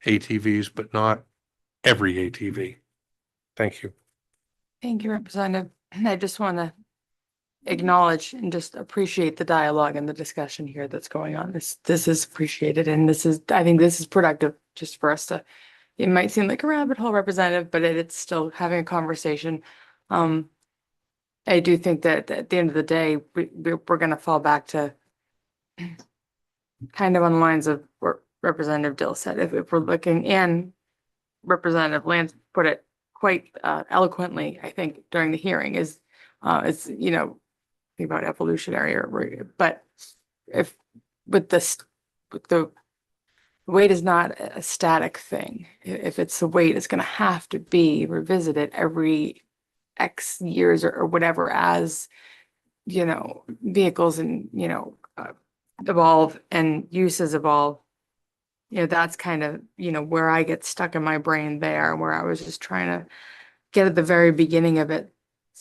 ATVs, but not every ATV. Thank you. Thank you, Representative. I just want to acknowledge and just appreciate the dialogue and the discussion here that's going on. This is appreciated, and I think this is productive just for us to, it might seem like a rabbit hole, Representative, but it's still having a conversation. I do think that at the end of the day, we're going to fall back to kind of on the lines of what Representative Dill said. If we're looking, and Representative Lance put it quite eloquently, I think, during the hearing, is it's, you know, think about evolutionary, but if with the weight is not a static thing. If it's the weight, it's going to have to be revisited every X years or whatever, as you know, vehicles and evolve and uses evolve. You know, that's kind of, you know, where I get stuck in my brain there, where I was just trying to get at the very beginning of it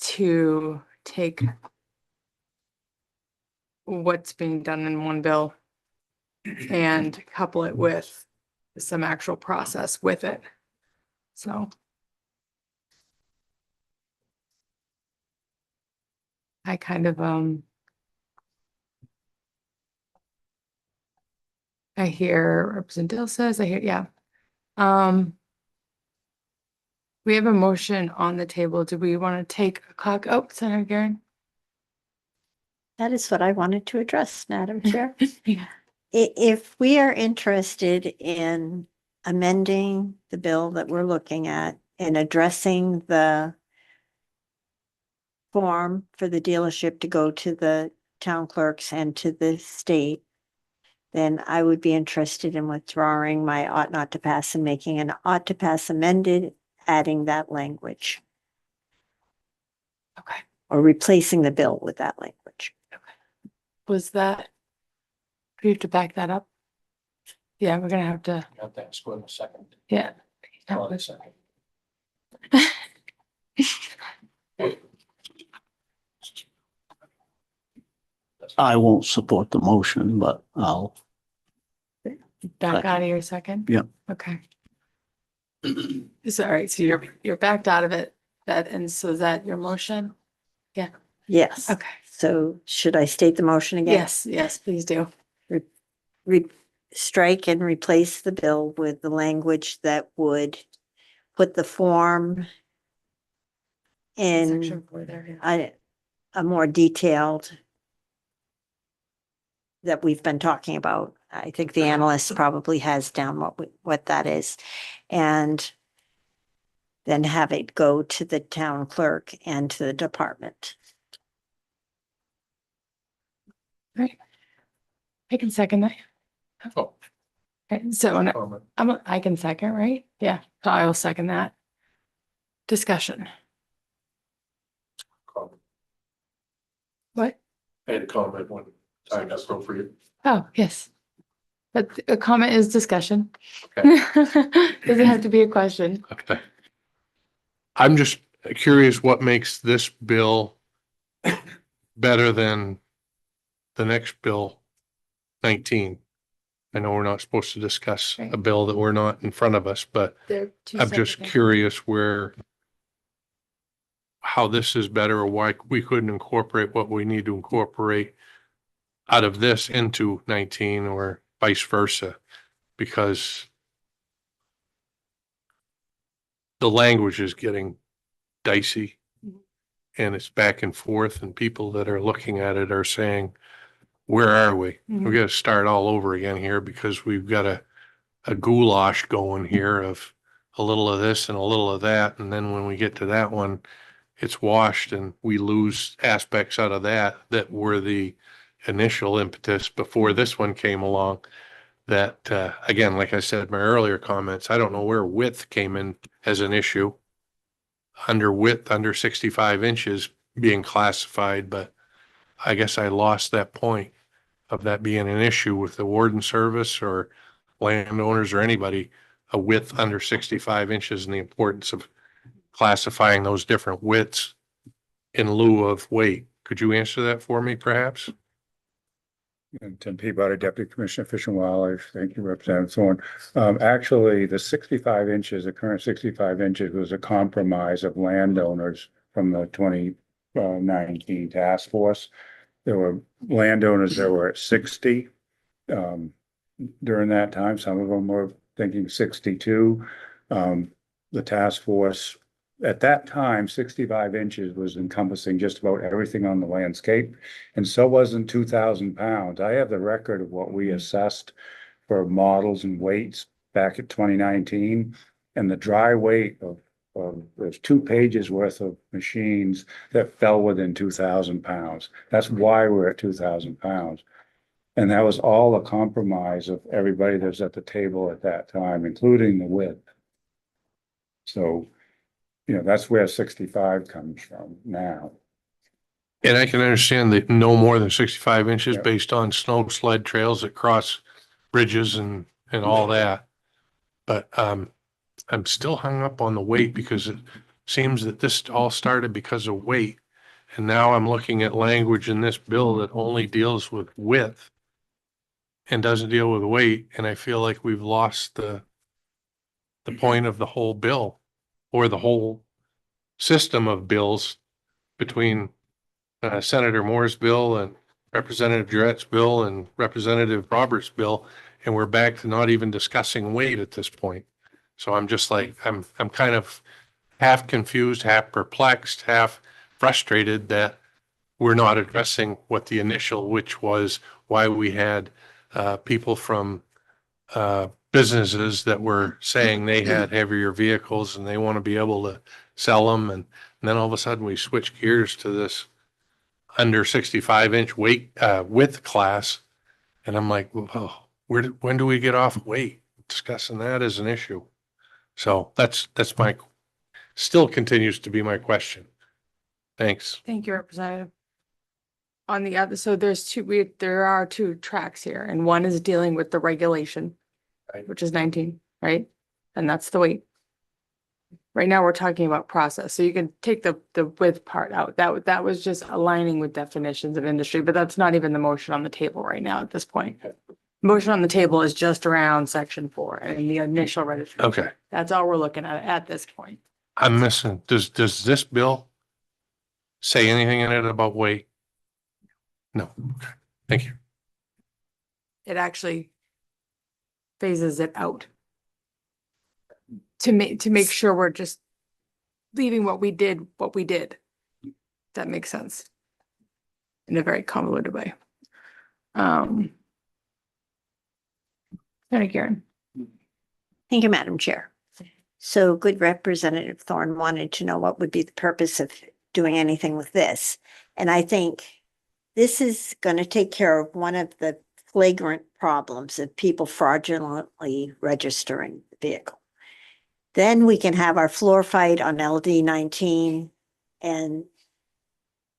to take what's being done in one bill and couple it with some actual process with it. So I kind of, I hear Representative Dill says, I hear, yeah. We have a motion on the table. Do we want to take a clock? Oh, Senator Garen. That is what I wanted to address, Madam Chair. Yeah. If we are interested in amending the bill that we're looking at and addressing the form for the dealership to go to the town clerks and to the state, then I would be interested in withdrawing my ought not to pass and making an ought to pass amended, adding that language. Okay. Or replacing the bill with that language. Okay. Was that, do you have to back that up? Yeah, we're gonna have to. Got that square in a second. Yeah. Hold on a second. I won't support the motion, but I'll, Back out of your second? Yep. Okay. So, all right, so you're backed out of it, and so is that your motion? Yeah, Yes. okay. So should I state the motion again? Yes, please do. Strike and replace the bill with the language that would put the form in Section 4 there, yeah. a more detailed that we've been talking about. I think the analyst probably has down what that is. And then have it go to the town clerk and to the department. Right. I can second that. Oh. Okay, so I can second, right? Yeah, so I will second that. Discussion. Comment. What? I had a comment when time got appropriate. Oh, yes. But a comment is discussion. Okay. Doesn't have to be a question. Okay. I'm just curious what makes this bill better than the next bill, 19. I know we're not supposed to discuss a Right. bill that we're not in front of us, but They're two I'm just separate things. curious how this is better, or why we couldn't incorporate what we need to incorporate out of this into 19 or vice versa, because the language is getting dicey and it's back and forth, and people that are looking at it are saying, where are we? Mhm. We got to start all over again here, because we've got a goulash going here of a little of this and a little of that. And then when we get to that one, it's washed and we lose aspects out of that were the initial impetus before this one came along. That, again, like I said, my earlier comments, I don't know where width came in as an issue. Under 65 inches being classified, but I guess I lost that point of that being an issue with the warden service or landowners or anybody, a width under 65 inches, and the importance of classifying those different widths in lieu of weight. Could you answer that for me, perhaps? And Tim Peabody, Deputy Commissioner of Fish and Wildlife. Thank you, Representative Thorne. Actually, the 65 inches, the current 65 inches was a compromise of landowners from the 2019 task force. There were landowners that were at 60 during that time. Some of them were thinking 62. The task force at that time, 65 inches was encompassing just about everything on the landscape. And so wasn't 2,000 pounds. I have the record of what we assessed for models and weights back at 2019. And the dry weight of there's 2 pages worth of machines that fell within 2,000 pounds. That's why we're at 2,000 pounds. And that was all a compromise of everybody that was at the table at that time, including the width. So, that's where 65 comes from now. And I can understand that no more than 65 inches Yeah. based on snow sled trails that cross bridges and all that. But I'm still hung up on the weight because it seems that this all started because of weight. And now I'm looking at language in this bill that only deals with width and doesn't deal with weight. And I feel like we've lost the point of the whole bill or the whole system of bills between Senator Moore's bill and Representative Jarrett's bill and Representative Roberts' bill, and we're back to not even discussing weight at this point. So I'm just like, I'm kind of half confused, half perplexed, half frustrated that we're not addressing what the initial, which was why we had people from businesses that were saying they had heavier vehicles and they want to be able to sell them. And then all of a sudden we switch gears to this under 65 inch weight, width class. And I'm like, well, when do we get off weight? Discussing that as an issue. So that's still continues to be my question. Thanks. Thank you, Representative. On the other, so there are 2 tracks here, and one is dealing with the regulation, Right. which is 19, right? And that's the weight. Right now, we're talking about process, so you can take the width part out. That was just aligning with definitions of industry, but that's not even the motion on the table right now at this point. Motion on the table is just around section 4 and the initial registration. Okay. That's all we're looking at this point. I'm missing, does this bill say anything in it about weight? No. Okay. Thank you. It actually phases it out. To make sure we're just leaving what we did. That makes sense. In a very convoluted way. Senator Karen. Thank you, Madam Chair. So good Representative Thorne wanted to know what would be the purpose of doing anything with this. And I think this is going to take care of one of the flagrant problems of people fraudulently registering the vehicle. Then we can have our floor fight on LD 19 and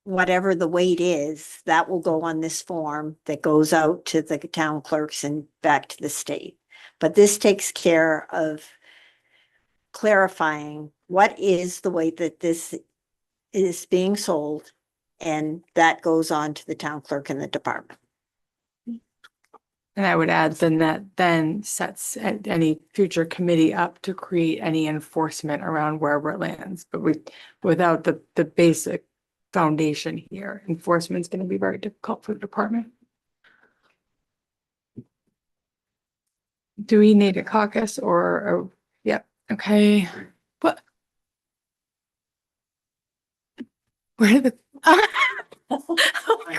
whatever the weight is, that will go on this form that goes out to the town clerks and back to the state. But this takes care of clarifying what is the weight that this is being sold, and that goes on to the town clerk and the department. And I would add then that then sets any future committee up to create any enforcement around wherever it lands. But without the basic foundation here, enforcement is going to be very difficult for the department. Do we need a caucus or yep, okay. What? Where did the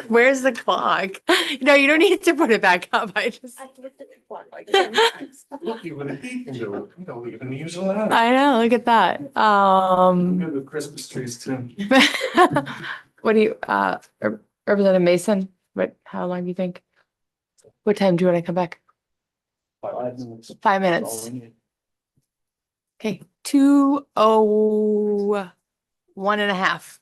where's the clock? No, you don't need to put it back up. I just Look, you would have eaten to it. You don't even use a lot. I know, look at that. Good with Christmas trees too. What do you, Representative Mason, how long do you think? What time do you want to come back? 5 minutes. 5 minutes. Okay, 2:01.5.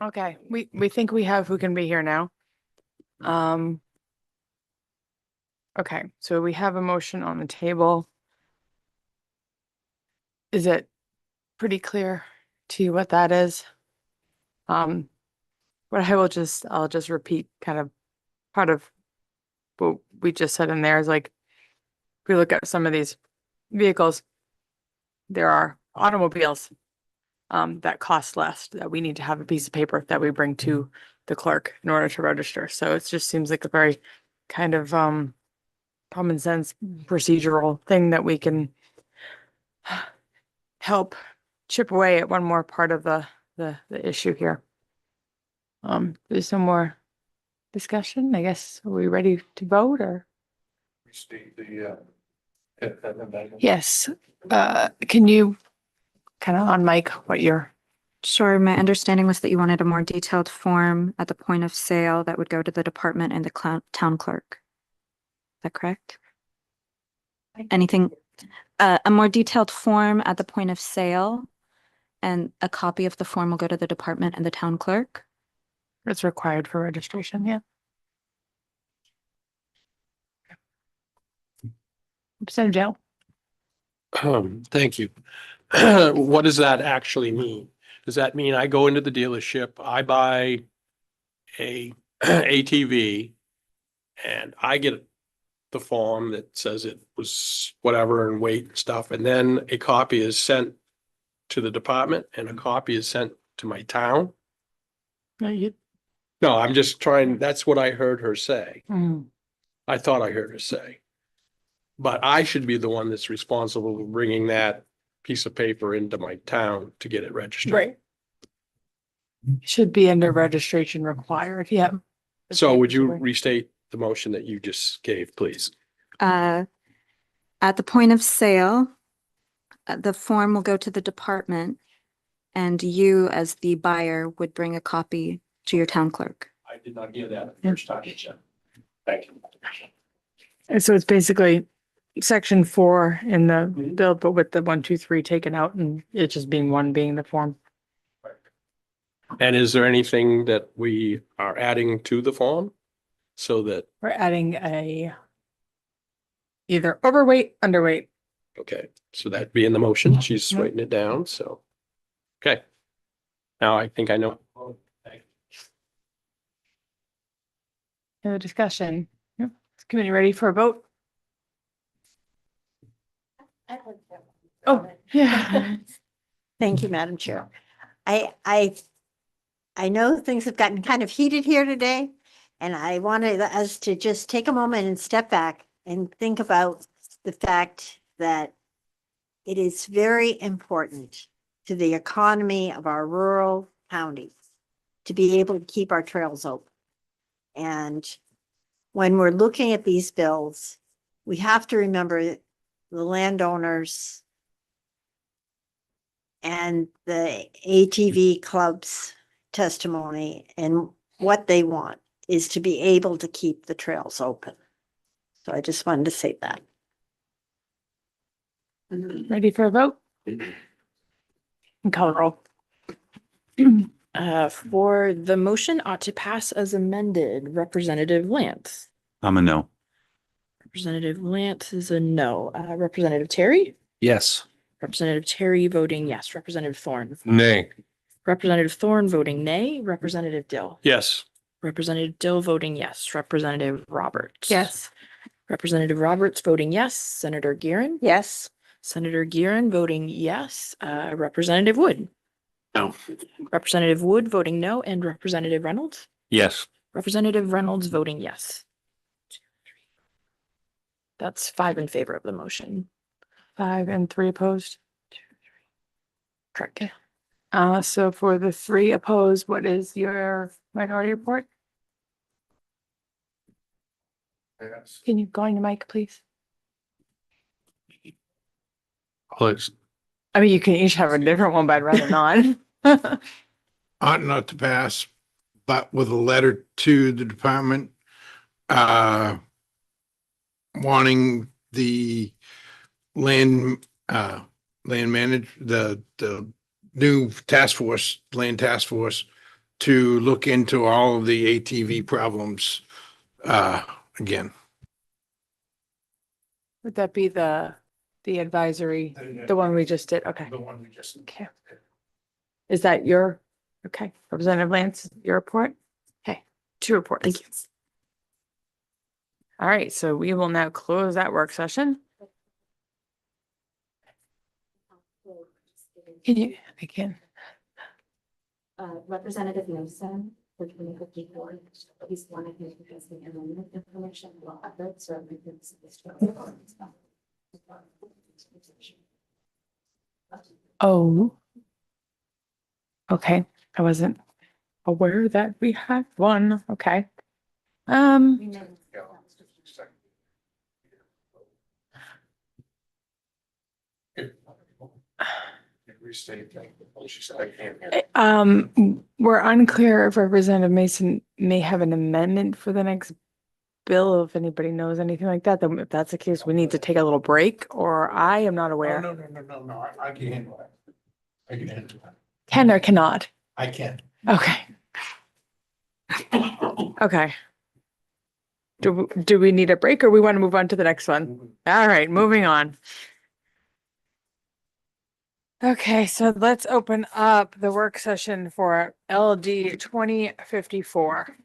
Okay, we think we have who can be here now. Okay, so we have a motion on the table. Is it pretty clear to you what that is? What I'll just repeat kind of part of what we just said in there is like, if we look at some of these vehicles, there are automobiles that cost less, that we need to have a piece of paper that we bring to the clerk in order to register. So it just seems like a very kind of common sense procedural thing that we can help chip away at one more part of the issue here. There's some more discussion, I guess. Are we ready to vote or? Restate the, Yes, can you kind of on mic what you're, Sure, my understanding was that you wanted a more detailed form at the point of sale that would go to the department and the town clerk. Is that correct? Anything, a more detailed form at the point of sale and a copy of the form will go to the department and the town clerk? it's required for registration, yeah. Representative Dale? Thank you. What does that actually mean? Does that mean I go into the dealership, I buy a ATV and I get the form that says it was whatever and weight and stuff, and then a copy is sent to the department and a copy is sent to my town? No, you. No, I'm just trying, that's what I heard her say. Mm. I thought I heard her say. But I should be the one that's responsible for bringing that piece of paper into my town to get it registered. Right. Should be under registration required, yeah. So would you restate the motion that you just gave, please? At the point of sale, the form will go to the department and you as the buyer would bring a copy to your town clerk. I did not hear that the first time you said. Thank you. And so it's basically section 4 in the bill, but with the 1, 2, 3 taken out and it just being one being the form. And is there anything that we are adding to the form? So that, We're adding a either overweight, underweight. okay, so that be in the motion, she's writing it down, so. Okay. Now I think I know. Any other discussion? Yep. Is committee ready for a vote? Oh, yeah. Thank you, Madam Chair. I know things have gotten kind of heated here today, and I wanted us to just take a moment and step back and think about the fact that it is very important to the economy of our rural counties to be able to keep our trails open. And when we're looking at these bills, we have to remember the landowners and the ATV club's testimony, and what they want is to be able to keep the trails open. So I just wanted to say that. Ready for a vote? And call roll. For the motion ought to pass as amended, Representative Lance. I'm a no. Representative Lance is a no. Representative Terry? Yes. Representative Terry voting yes. Representative Thorne? Nay. Representative Thorne voting nay. Representative Dill? Yes. Representative Dill voting yes. Representative Roberts? Yes. Representative Roberts voting yes. Senator Gearin? Yes. Senator Gearin voting yes. Representative Wood? No. Representative Wood voting no. And Representative Reynolds? Yes. Representative Reynolds voting yes. That's 5 in favor of the motion. 5 and 3 opposed. Correct. So for the 3 opposed, what is your minority report? Yes. Can you go on your mic, please? Please. I mean, you can each have a different one, but I'd rather not. Ought not to pass, but with a letter to the department, wanting the land manage, the new task force, land task force, to look into all of the ATV problems, again. Would that be the advisory, the one we just did? Okay. The one we just. Okay. Is that your, okay, Representative Lance, your report? Okay, 2 reports. Thank you. All right, so we will now close that work session. Can you, I can. Representative Newsom for 2054, he's wanted me to has the amendment information about efforts or amendments. Oh. Okay, I wasn't aware that we had one. Okay. Restate that. She said I can't hear. We're unclear if Representative Mason may have an amendment for the next bill. If anybody knows anything like that, then if that's the case, we need to take a little break, or I am not Oh, aware. no, I can handle that. I can handle that. Can or cannot? I can. Okay. Okay. Do we need a break or we want to move on to the next one? All right, moving on. Okay, so let's open up the work session for LD 2054.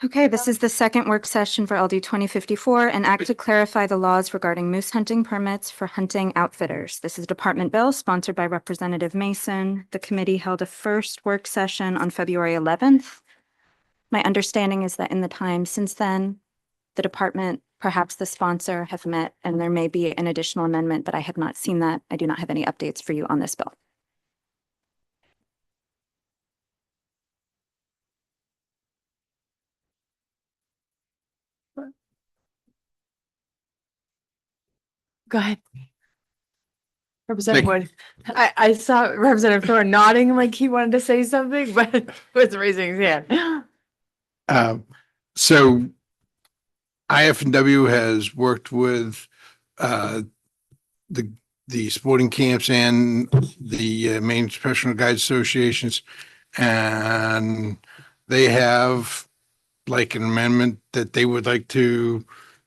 Okay, this is the second work session for LD 2054, an act to clarify the laws regarding moose hunting permits for hunting outfitters. This is a department bill sponsored by Representative Mason. The committee held a first work session on February 11th. My understanding is that in the time since then, the department, perhaps the sponsor, have met, and there may be an additional amendment, but I have not seen that. I do not have any updates for you on this bill. Go ahead. Representative Wood. I saw Representative Thorne nodding like he wanted to say something, but was raising his hand. So IF&W has worked with the sporting camps and the Maine Professional Guide Associations, and they have like an amendment that they would like to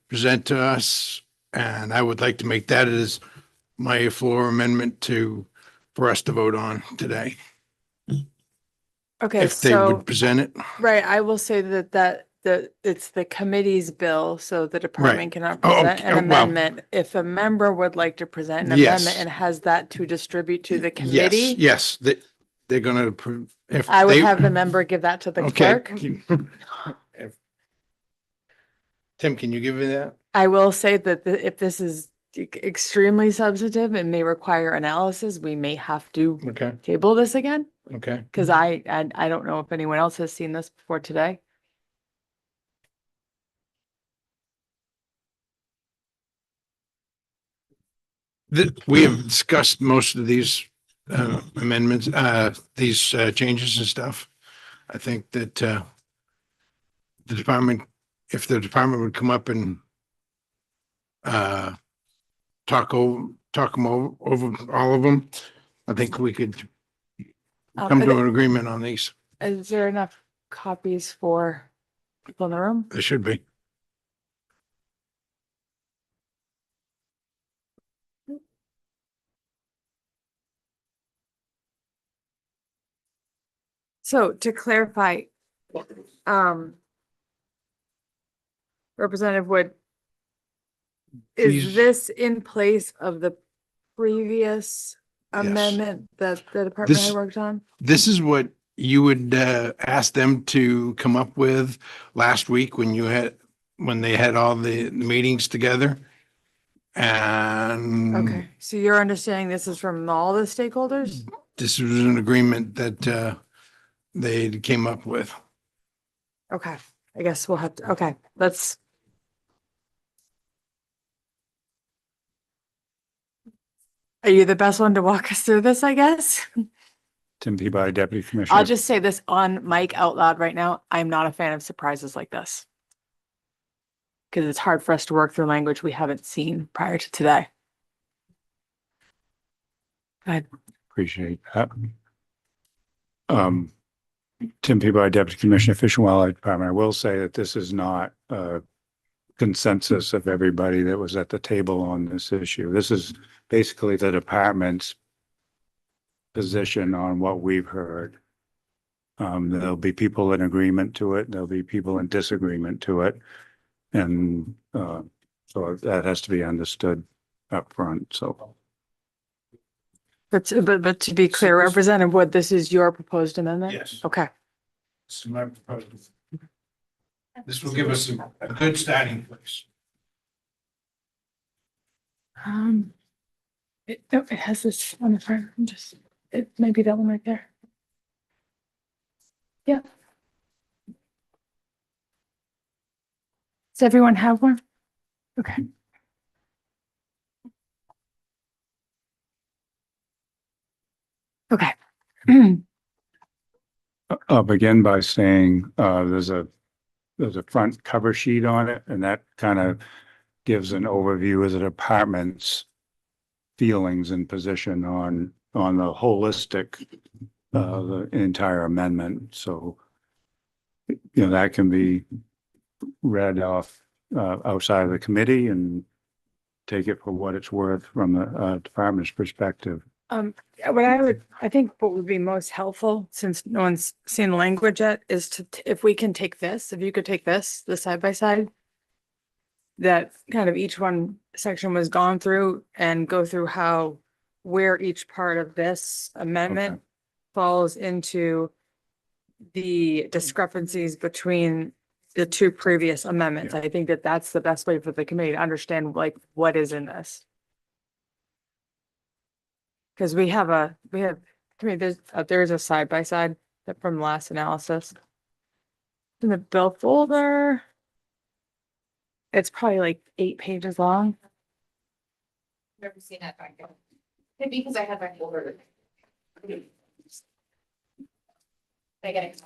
present to us, and I would like to make that as my floor amendment for us to vote on today, Okay, if they so, would present it. right, I will say that it's the committee's bill, so the department cannot Oh, present okay. an Oh, well. amendment. If a member would like to present an Yes. amendment and has that to distribute to the committee, Yes, they're gonna approve. If I would they- have the member give that to the Okay. clerk. Tim, can you give me that? I will say that if this is extremely substantive and may require analysis, we may have to Okay, table this again. okay. Cause I don't know if anyone else has seen this before today. We have discussed most of these amendments, these changes and stuff. I think that the department, if the department would come up and talk them over all of them, I think we could come to an agreement on these. Is there enough copies for people in the room? There should be. So to clarify, Representative Wood, is Please. this in place of the previous Yes. amendment that the department This- had worked on? This is what you would ask them to come up with last week when they had all the meetings together. And Okay, so you're understanding this is from all the stakeholders? this was an agreement that they came up with. Okay, I guess we'll have to, okay, let's. Are you the best one to walk us through this, I guess? Tim Peabody, Deputy Commissioner. I'll just say this on mic out loud right now. I'm not a fan of surprises like this. Because it's hard for us to work through language we haven't seen prior to today. Go ahead. Appreciate that. Tim Peabody, Deputy Commissioner, Fish and Wildlife Department. I will say that this is not a consensus of everybody that was at the table on this issue. This is basically the department's position on what we've heard. There'll be people in agreement to it. There'll be people in disagreement to it. And so that has to be understood up front. So But to be clear, Representative Wood, this is your proposed amendment? Yes. Okay. This is my proposal. This will give us a good starting place. It has this on the front, it may be that one right there. Yeah. Does everyone have one? Okay. Okay. I'll begin by saying there's a front cover sheet on it, and that kind of gives an overview of the department's feelings and position on the holistic the entire amendment. So that can be read off outside of the committee and take it for what it's worth from the department's perspective. I think what would be most helpful, since no one's seen the language yet, is if we can take this, if you could take this, the side by side. That kind of each section was gone through and go through where each part of this amendment falls into the discrepancies between the two previous amendments. I think that's the best way for the committee to understand what is in this. Because there's a side by side from last analysis. In the bill folder, it's probably like 8 pages long. Never seen that back there. Maybe because I had my folder. I get it.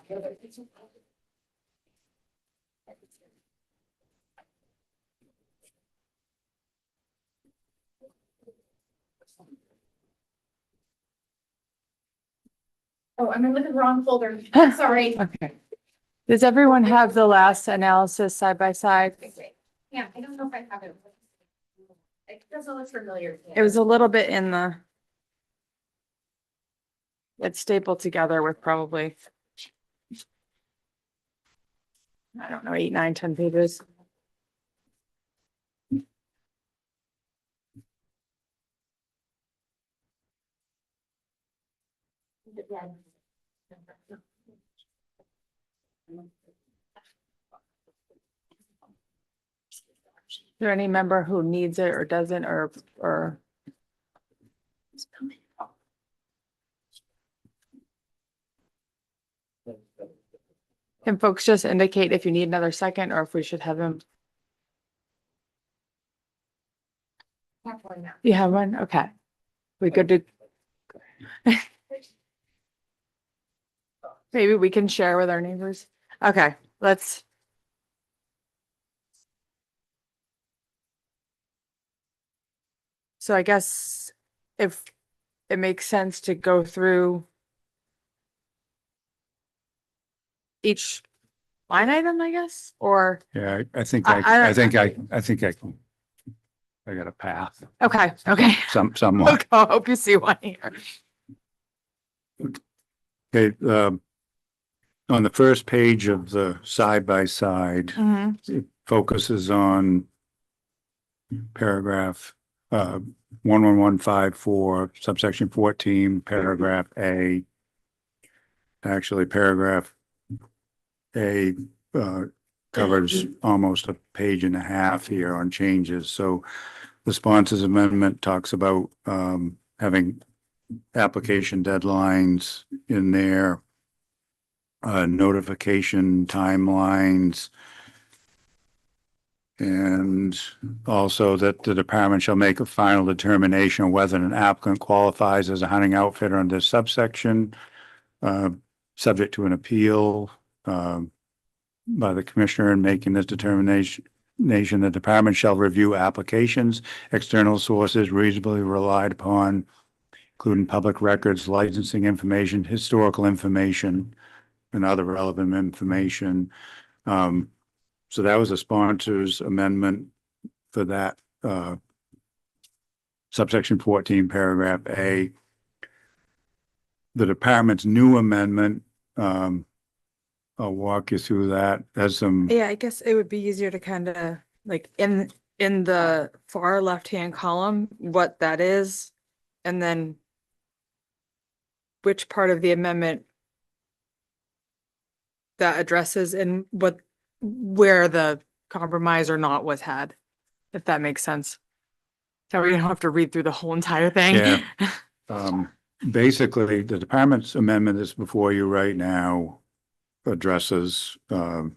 Oh, I'm in the wrong folder. Sorry. Okay. Does everyone have the last analysis side by side? Yeah, I don't know if I have it. It doesn't look familiar. It was a little bit it's stapled together with probably, I don't know, 8, 9, 10 pages. Is there any member who needs it or doesn't or? Can folks just indicate if you need another second or if we should have them? You have one? Okay. We good to? Maybe we can share with our neighbors. Okay, let's. So I guess if it makes sense to go through each line item, I guess, or, Yeah, I think I got a path. okay. Somewhat. I hope you see one here. Okay, on the first page of the side by side, Mhm. it focuses on paragraph 11154, subsection 14, paragraph A. Actually, paragraph A covers almost a page and a half here on changes. So the sponsors amendment talks about having application deadlines in there, notification timelines, and also that the department shall make a final determination whether an applicant qualifies as a hunting outfitter under subsection, subject to an appeal by the commissioner. In making this determination, the department shall review applications, external sources reasonably relied upon, including public records, licensing information, historical information, and other relevant information. So that was a sponsor's amendment for that, subsection 14, paragraph A. The department's new amendment, I'll walk you through that. There's some, Yeah, I guess it would be easier to kind of like in the far left-hand column, what that is, and then which part of the amendment that addresses and where the compromise or not was had, if that makes sense. So we don't have to read through the whole entire thing. Yeah. Basically, the department's amendment that's before you right now addresses, all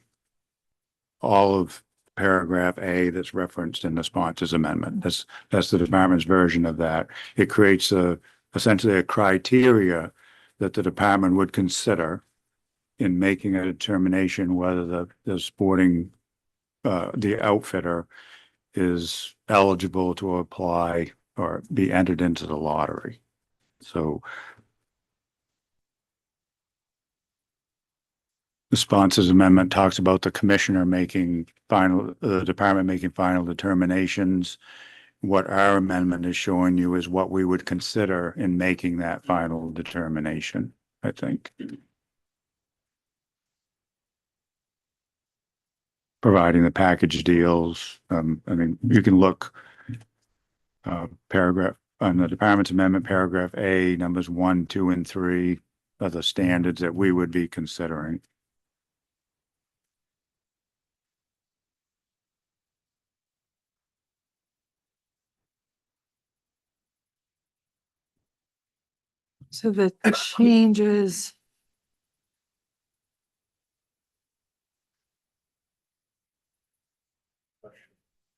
of paragraph A that's referenced in the sponsor's amendment. That's the department's version of that. It creates essentially a criteria that the department would consider in making a determination whether the sporting, the outfitter is eligible to apply or be entered into the lottery. So the sponsors amendment talks about the commissioner making the department making final determinations. What our amendment is showing you is what we would consider in making that final determination, I think. Providing the package deals. I mean, you can look, paragraph on the department's amendment, paragraph A, numbers 1, 2, and 3 are the standards that we would be considering. So the changes.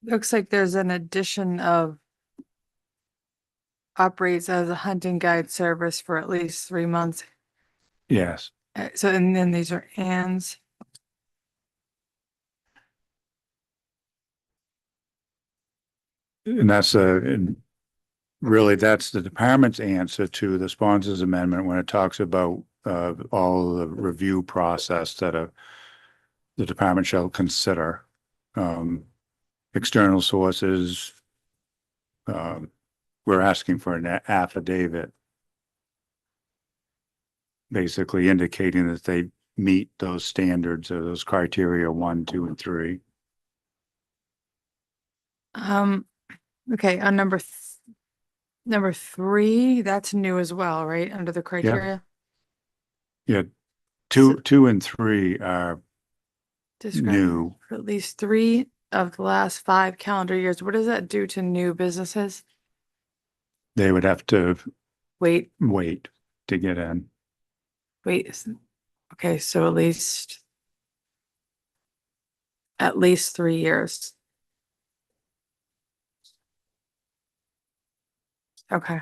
Looks like there's an addition of operates as a hunting guide service for at least 3 months. Yes. So, and then these are ands. And really, that's the department's answer to the sponsors amendment when it talks about all the review process that the department shall consider. External sources, we're asking for an affidavit, basically indicating that they meet those standards or those criteria 1, 2, and 3. Okay, on number 3, that's new as well, right? Under the criteria. Yeah, 2 and 3 are Describe new. for at least 3 of the last 5 calendar years. What does that do to new businesses? They would have to Wait, to get in. okay, so at least 3 years. Okay.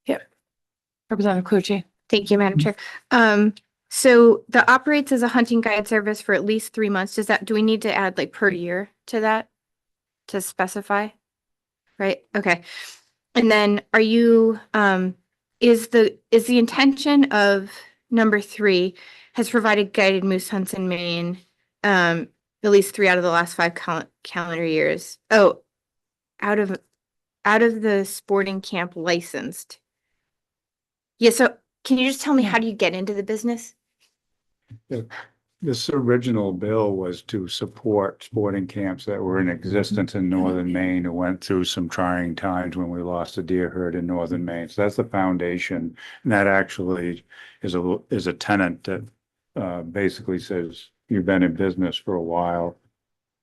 Yep. Representative Clucci. Thank you, Madam Chair. So the operates as a hunting guide service for at least 3 months. Do we need to add like per year to that to specify? Right? Okay. And then are you, is the intention of number 3 has provided guided moose hunts in Maine, at least 3 out of the last 5 calendar years. Oh, out of the sporting camp licensed. Yeah, so can you just tell me how do you get into the business? This original bill was to support sporting camps that were in existence in northern Maine who went through some trying times when we lost a deer herd in northern Maine. So that's the foundation. And that actually is a tenant that basically says you've been in business for a while.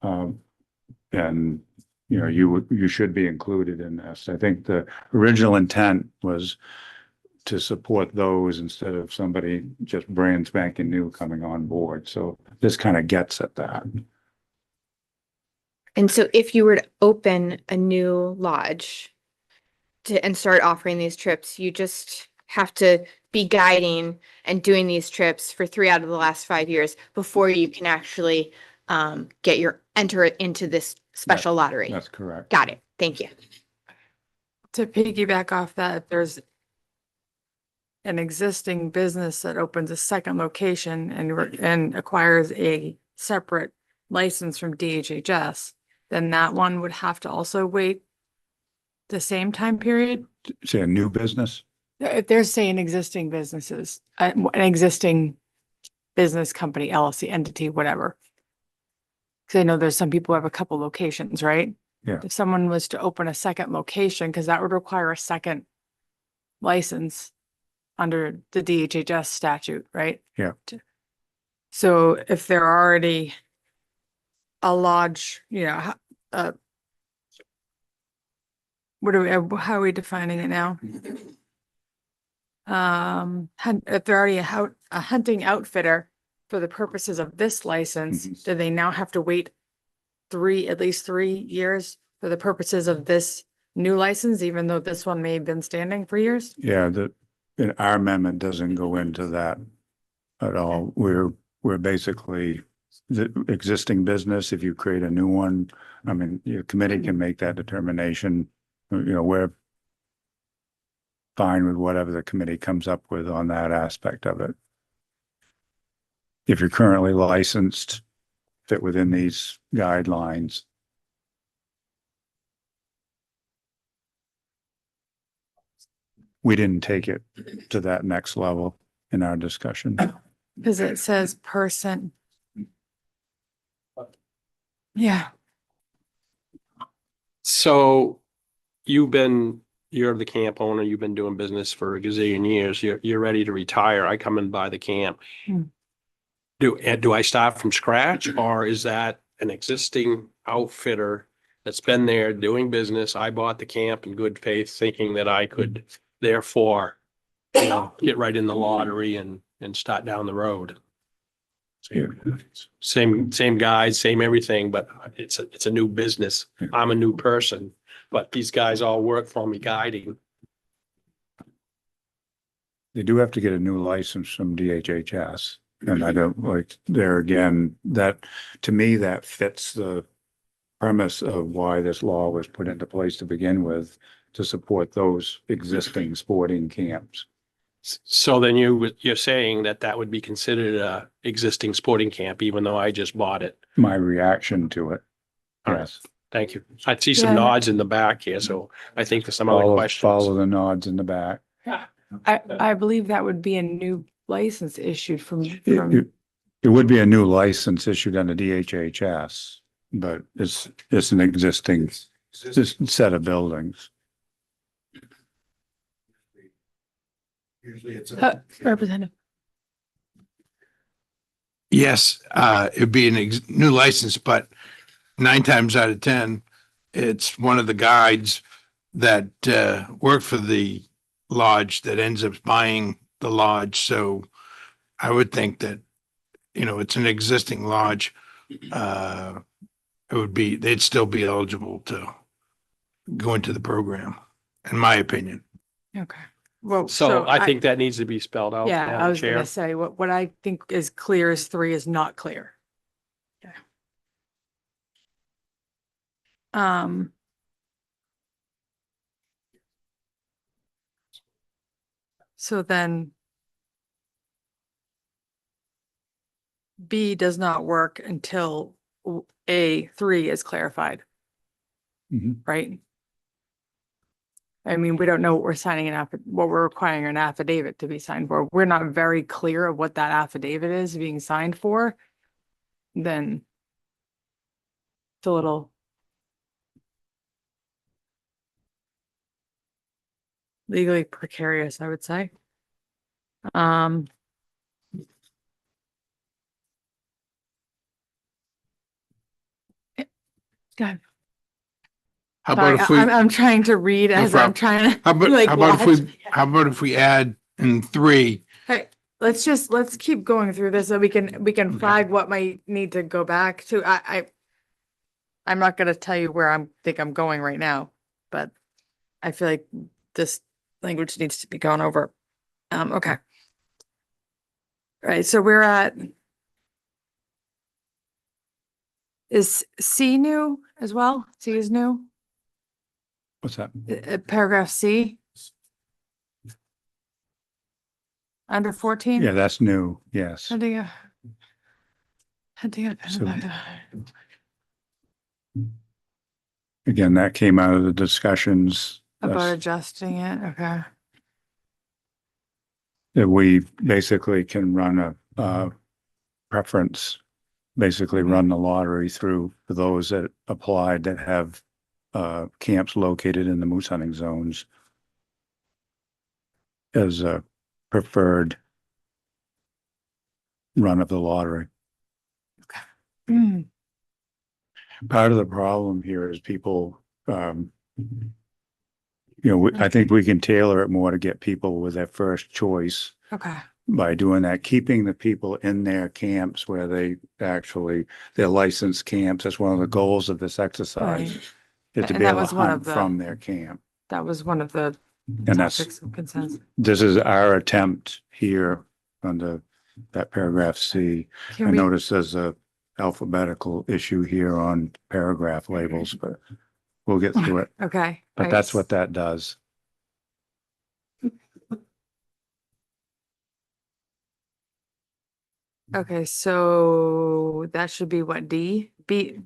And you know, you should be included in this. I think the original intent was to support those instead of somebody just brand spanking new coming on board. So this kind of gets at that. And so if you were to open a new lodge and start offering these trips, you just have to be guiding and doing these trips for 3 out of the last 5 years before you can actually enter into this special lottery. That's correct. Got it. Thank you. to piggyback off that, if there's an existing business that opens a second location and acquires a separate license from DHHS, then that one would have to also wait the same time period? Say a new business? If they're saying existing businesses, an existing business company, LLC entity, whatever. Cause I know there's some people who have a couple locations, right? Yeah. If someone was to open a second location, cause that would require a second license under the DHHS statute, right? Yeah. So if they're already a lodge, you know, what are we, how are we defining it now? If they're already a hunting outfitter for the purposes of this license, Mhm. do they now have to wait at least 3 years for the purposes of this new license, even though this one may have been standing for years? Yeah, our amendment doesn't go into that at all. We're basically the existing business. If you create a new one, I mean, your committee can make that determination. You know, we're fine with whatever the committee comes up with on that aspect of it. If you're currently licensed, fit within these guidelines. We didn't take it to that next level in our discussion. Cause it says person. Yeah, So you're the camp owner, you've been doing business for a gazillion years, you're ready to retire. I come and buy the camp. Hmm. Do I start from scratch, or is that an existing outfitter that's been there doing business? I bought the camp in good faith, thinking that I could therefore, get right in the lottery and start down the road. Same guys, same everything, but it's a new business. I'm a new person, but these guys all work for me guiding. They do have to get a new license from DHHS. And I don't like there again, that to me, that fits the premise of why this law was put into place to begin with, to support those existing sporting camps. So then you're saying that would be considered a existing sporting camp, even though I just bought it. My reaction to it. All right. Yes. Thank you. I see some Yeah. nods in the back here, so I think for some other Follow questions. the nods in the back. I believe that would be a new license issued from, It would be a new license issued under DHHS, but it's an existing set of buildings. Usually it's Representative. yes, it'd be new license, but 9 times out of 10, it's one of the guides that work for the lodge that ends up buying the lodge. So I would think that, it's an existing lodge. They'd still be eligible to go into the program, in my opinion. Okay. Well, So I think that needs to be spelled out. yeah, I Madam was Chair. gonna say, what I think is clear is 3 is not clear. Okay. So then B does not work until A3 is clarified, Mhm. right? I mean, we don't know what we're signing what we're requiring an affidavit to be signed for. We're not very clear of what that affidavit is being signed for. Then it's a little legally precarious, I would say. God, How sorry, about if we, I'm trying to read No as I'm problem. trying to how about, like how about watch. how about if we add in 3? Hey, let's keep going through this so we can flag what might need to go back to. I'm not gonna tell you where think I'm going right now, but I feel like this language needs to be gone over. Okay. All right, so we're at, is C new as well? C is new? What's that? Paragraph C. Under 14? Yeah, that's new, yes. How do you? How do you? So- Again, that came out of the discussions. About adjusting it, okay. That we basically can run a preference, basically run the lottery through for those that applied that have camps located in the moose hunting zones as a preferred run of the lottery. Hmm. Part of the problem here is people, I think we can tailor it more to get people with their first choice Okay, by doing that, keeping the people in their camps where they actually, their licensed camps. That's one of the goals of this exercise. Right. Is to And be that able was to one hunt of the- from their camp. that was one of the And that's, topics of consensus. this is our attempt here under that paragraph C. I Can we, notice there's a alphabetical issue here on paragraph labels, but we'll get through it. okay. But that's what that does. Okay, so that should be what, D? B,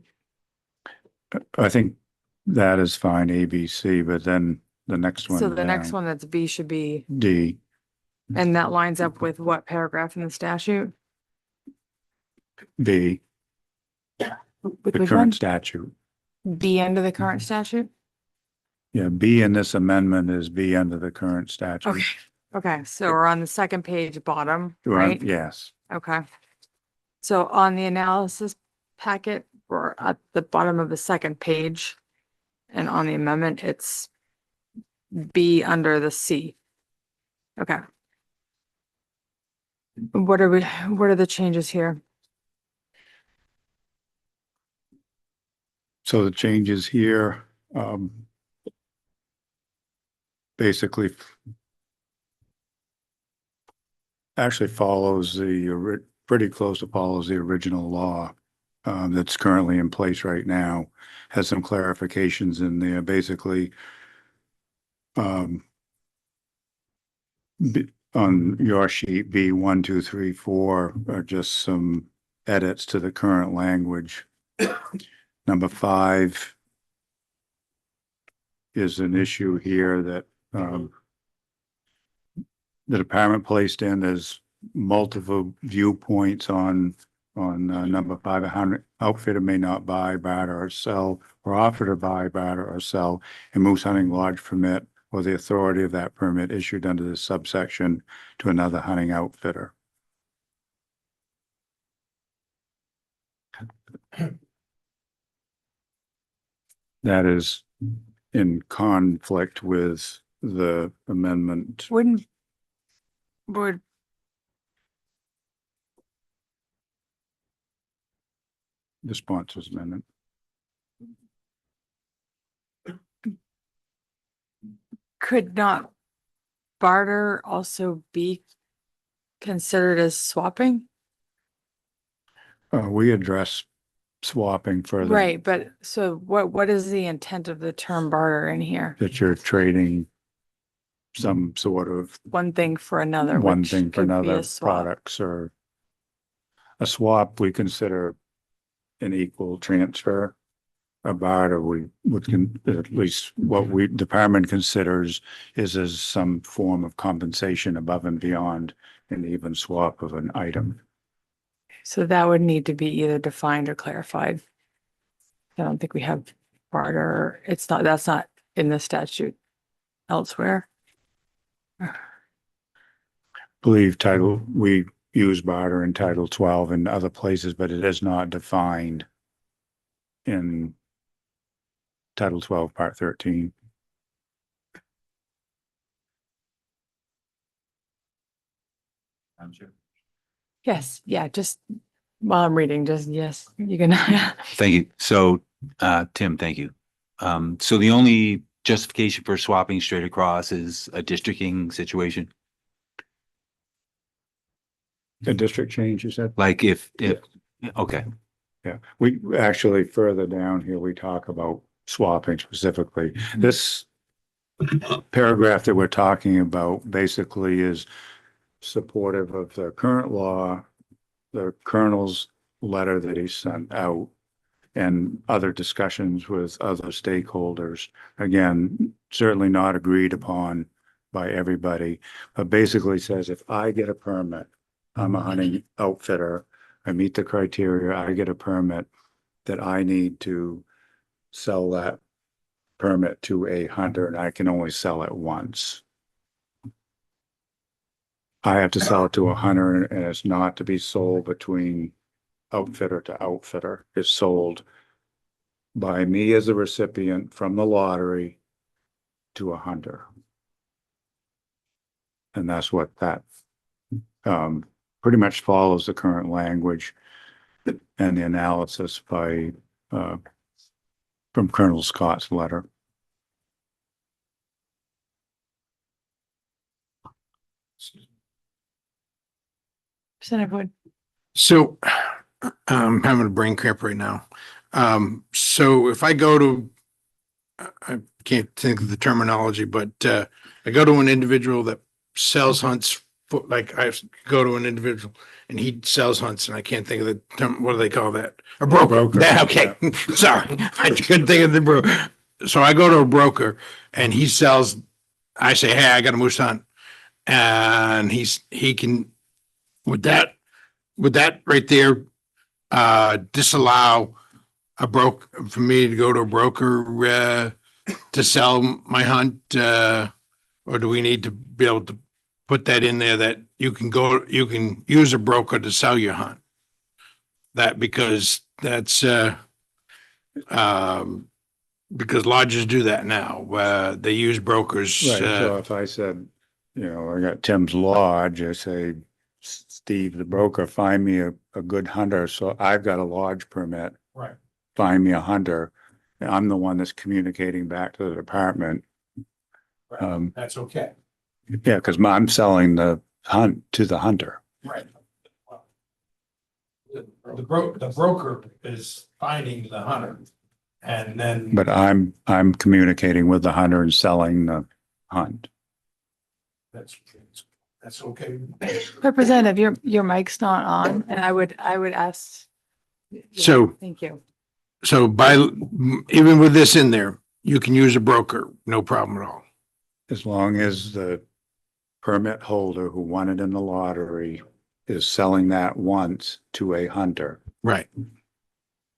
I think that is fine, A, B, C, but then the next one so the next down, one that's B should be, D, and that lines up with what paragraph in the statute? B, With the which one? current statute. B under the current statute? Yeah, B in this amendment is B under the current statute. Okay, okay, so we're on the second page, bottom, We're on- right? Yes, Okay. So on the analysis packet, we're at the bottom of the second page. And on the amendment, it's B under the C. Okay. What are the changes here? so the changes here, basically actually follows pretty close to follows the original law that's currently in place right now. Has some clarifications in there, basically. On your sheet, B 1, 2, 3, 4 are just some edits to the current language. Number 5 is an issue here that the department placed in as multiple viewpoints on number 5. A outfitter may not buy, barter, or sell, or offer to buy, barter, or sell a moose hunting lodge permit or the authority of that permit issued under this subsection to another hunting outfitter. That is in conflict with the amendment. Would The sponsors amendment. could not barter also be considered as swapping? We address swapping further. Right, but so what is the intent of the term barter in here? That you're trading some sort of One thing for another, one which thing for could be another a swap. products, or a swap we consider an equal transfer. A barter we would at least what we department considers is as some form of compensation above and beyond an even swap of an item. So that would need to be either defined or clarified. I don't think we have barter. That's not in the statute elsewhere. Believe we use barter in Title 12 and other places, but it is not defined in Title 12, Part 13. Yes, yeah, just while I'm reading, just yes, you can. Thank you. So, Tim, thank you. So the only justification for swapping straight across is a districting situation? The district change, you said? Like if, okay, Yeah, we actually further down here, we talk about swapping specifically. This paragraph that we're talking about basically is supportive of the current law, the colonel's letter that he sent out, and other discussions with other stakeholders. Again, certainly not agreed upon by everybody, but basically says if I get a permit, I'm a hunting outfitter, I meet the criteria, I get a permit, that I need to sell that permit to a hunter and I can only sell it once. I have to sell it to a hunter and it's not to be sold between outfitter to outfitter. It's sold by me as a recipient from the lottery to a hunter. And that's what that pretty much follows the current language and the analysis by from Colonel Scott's letter. Representative Wood. So I'm having a brain cramp right now. So if I go to, I can't think of the terminology, but I go to an individual that sells hunts, like I go to an individual and he sells hunts and I can't think of the term, what do they call that? A broker. Broker, Yeah, okay, sorry, I couldn't think of the broker. So I go to a broker and he sells, I say, hey, I got a moose hunt. And he can, with that right there, disallow for me to go to a broker, to sell my hunt, or do we need to be able to put that in there that you can use a broker to sell your hunt? That because that's, because lodges do that now, they use brokers. Right, so if I said, I got Tim's Lodge, I say, Steve, the broker, find me a good hunter, so I've got a lodge permit. Right. Find me a hunter, and I'm the one that's communicating back to the department. That's okay. Yeah, because I'm selling the hunt to the hunter. Right. The broker is finding the hunter and then. But I'm communicating with the hunter and selling the hunt. That's okay. Representative, your mic's not on, and I would ask. So- Thank you. So even with this in there, you can use a broker, no problem at all. As long as the permit holder who won it in the lottery is selling that once to a hunter. Right.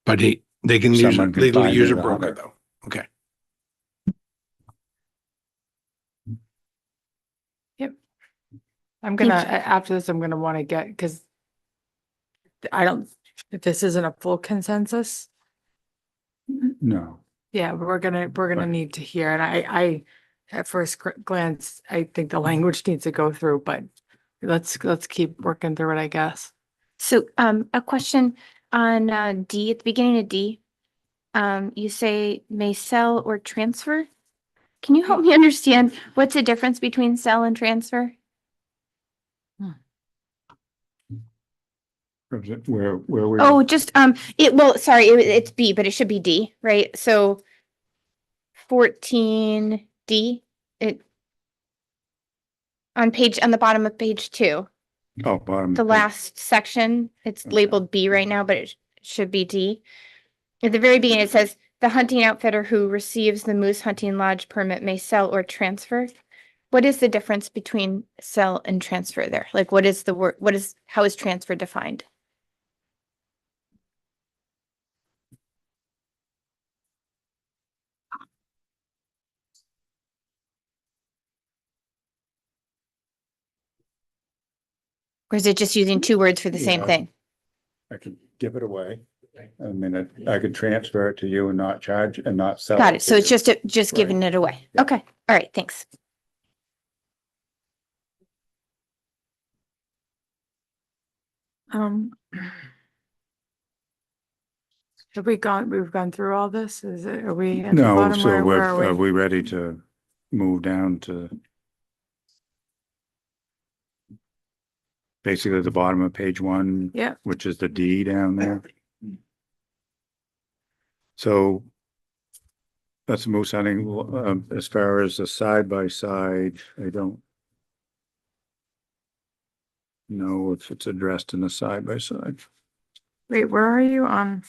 But they can Someone can legally find use a the broker hunter. though. Okay. I'm gonna, after this, I'm gonna want to get, because if this isn't a full consensus, No. yeah, we're gonna Right. need to hear, and I, at first glance, I think the language needs to go through, but let's keep working through it, I guess. So, a question on D, at the beginning of D. You say may sell or transfer. Can you help me understand what's the difference between sell and transfer? Where we. Oh, just, sorry, it's B, but it should be D, right? So 14D, on the bottom of page 2, Oh, bottom. the last section, it's Okay. labeled B right now, but it should be D. At the very beginning, it says the hunting outfitter who receives the moose hunting lodge permit may sell or transfer. What is the difference between sell and transfer there? Like, what is the word, how is transfer defined? Or is it just using 2 words for the same Yeah. thing? I could give it away. I mean, I could transfer it to you and not charge and not sell. Got it. So to it's you. just giving it away. Yeah. Okay. All right. Thanks. We've gone through all this? Are we at the No, bottom? so Where are are we? we ready to move down to basically the bottom of page 1? Yeah. Which is the D down there. So That's moose hunting. As far as the side by side, I don't know if it's addressed in the side by side. Wait, where are you on?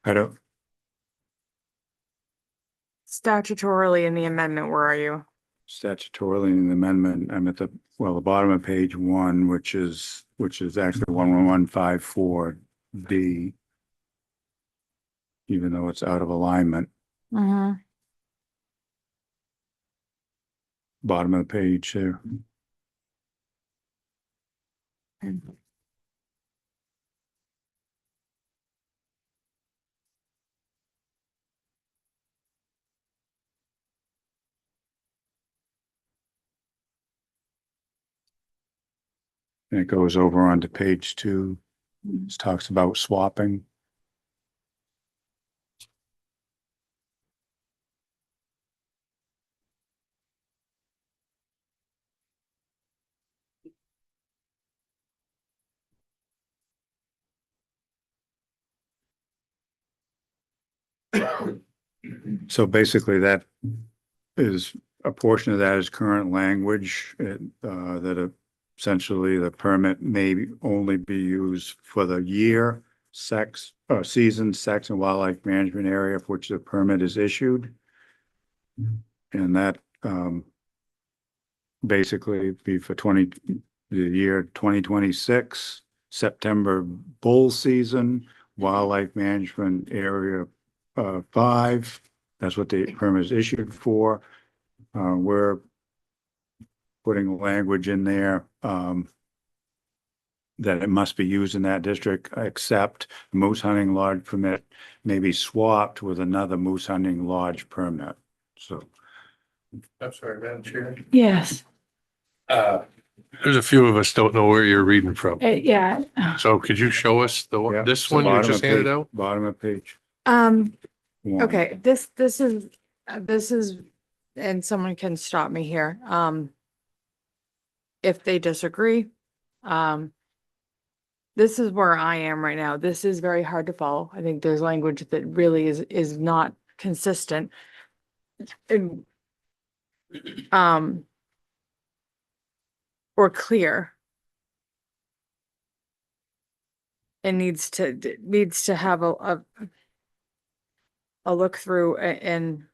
I don't, Statutorily in the amendment, where are you? statutorily in the amendment, I'm at the bottom of page one, which is actually 11154 D. Even though it's out of alignment, Mm-hmm. bottom of the page there. And it goes over onto page two. It talks about swapping. So basically that is, a portion of that is current language, that essentially the permit may only be used for the year, season, sex and wildlife management area for which the permit is issued. And that, basically be for the year 2026, September bull season, wildlife management area, 5. That's what the permit is issued for. We're putting language in there, that it must be used in that district, except moose hunting lodge permit may be swapped with another moose hunting lodge permit. So, I'm sorry, Madam Chair. Yes, There's a few of us don't know where you're reading from. yeah. So could you show us yeah, this so one you bottom just of handed page- out? Bottom of page Um, 1. okay, this is, and someone can stop me here. If they disagree, this is where I am right now. This is very hard to follow. I think there's language that really is not consistent. And, or clear. It needs to have a look through and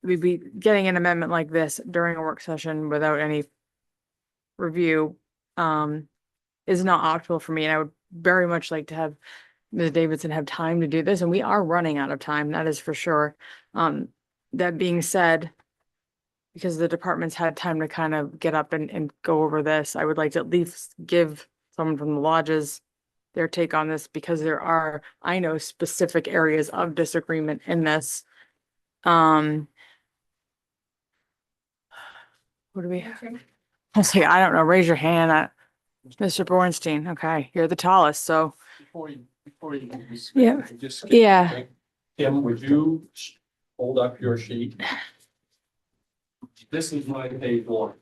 we'd be getting an amendment like this during a work session without any review, is not optimal for me. And I would very much like to have Ms. Davidson have time to do this, and we are running out of time, that is for sure. That being said, because the department's had time to kind of get up and go over this, I would like to at least give someone from the lodges their take on this, because there are, I know, specific areas of disagreement in this. What do we? I was like, I don't know, raise your hand, Mr. Bornstein, okay, you're the tallest, so. Before you Yeah. just. Yeah. Tim, would you hold up your sheet? This is my page one.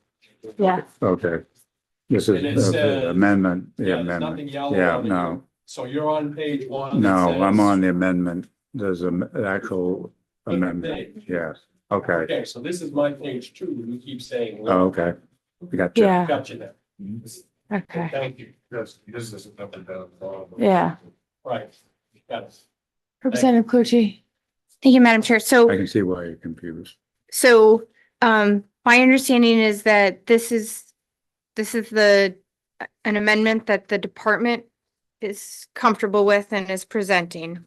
Yeah. Okay. This And it is the says- amendment, the Yeah, there's nothing amendment. yellow Yeah, on it. no, So you're on page one. no, that I'm says- on the amendment. There's an actual amendment. Yes, okay. Okay, so this is my page two, you keep saying. Oh, okay. We got you. Yeah, Gotcha there. okay, Thank you. This isn't up and down. yeah. Right. Got it. Representative Clucci. Thank you, Madam Chair. I So, can see why you're confused. my understanding is that this is an amendment that the department is comfortable with and is presenting.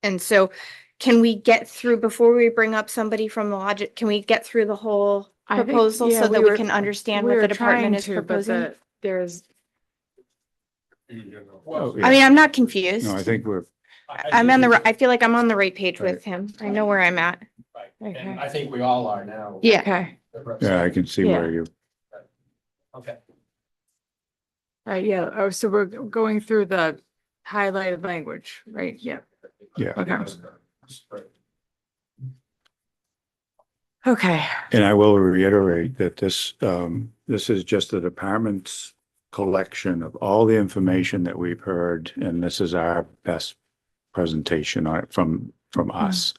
And so can we get through, before we bring up somebody from the logic, can we get through the whole I think- proposal yeah, so that we we were- can understand We what were the department trying is to, but proposing? there's, Oh, I mean, yeah. I'm not confused. No, I think we're, I'm on I feel like I'm on the right page with him. I know where I'm at. Right. Okay. And I think we all are now. Yeah. okay, yeah, I can see where you, Okay. all right, yeah, oh, so we're going through the highlighted language, right? Yeah, yeah. okay. Okay, And I will reiterate that this is just the department's collection of all the information that we've heard, and this is our best presentation on it from us,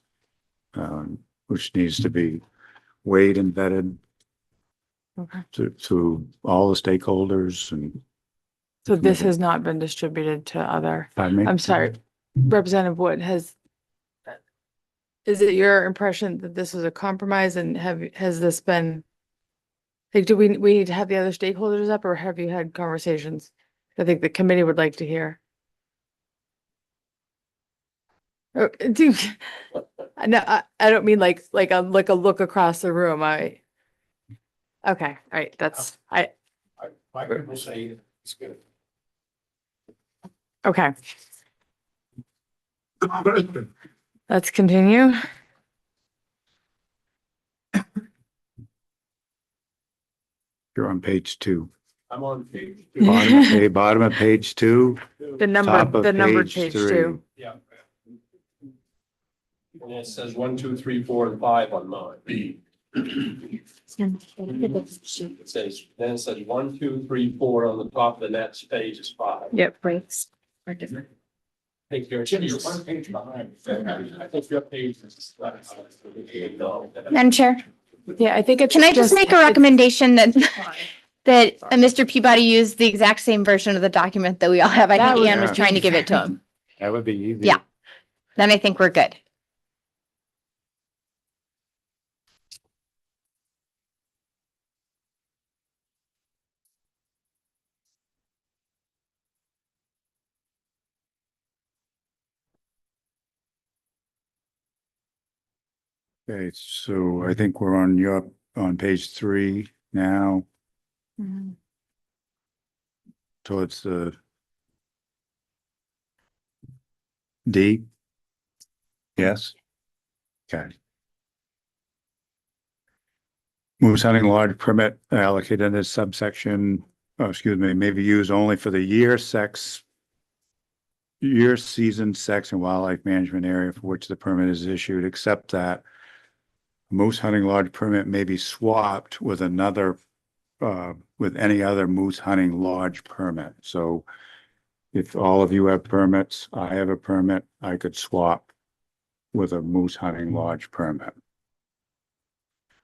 which needs to be weighed and vetted Okay. to all the stakeholders and. So this has not been distributed to other, Pardon me? I'm sorry, Representative Wood, is it your impression that this was a compromise and has this been, like, do we need to have the other stakeholders up or have you had conversations? I think the committee would like to hear. No, I don't mean like a look across the room. Okay, all right, that's, I will say it's good. okay. Let's continue. You're on page 2. I'm on page. Bottom of page 2. The Top of numbered page page 3. two. Yeah. And it says 1, 2, 3, 4, and 5 on mine. It says, then it says 1, 2, 3, 4 on the top of the next page is 5. Yep, rates are different. Hey, you're one page behind. I think your page is. Madam Chair, Yeah, I think it's. can I just make a recommendation that Mr. Peabody use the exact same version of the document that we all have? I That think would- Ann was trying to give it to him. That would be easy. Yeah. Then I think we're good. Okay, so I think we're on page 3 now, towards the D. Yes. Okay. Moose hunting lodge permit allocated in this subsection, may be used only for the year, season, sex, and wildlife management area for which the permit is issued, except that moose hunting lodge permit may be swapped with with any other moose hunting lodge permit. So if all of you have permits, I have a permit, I could swap with a moose hunting lodge permit.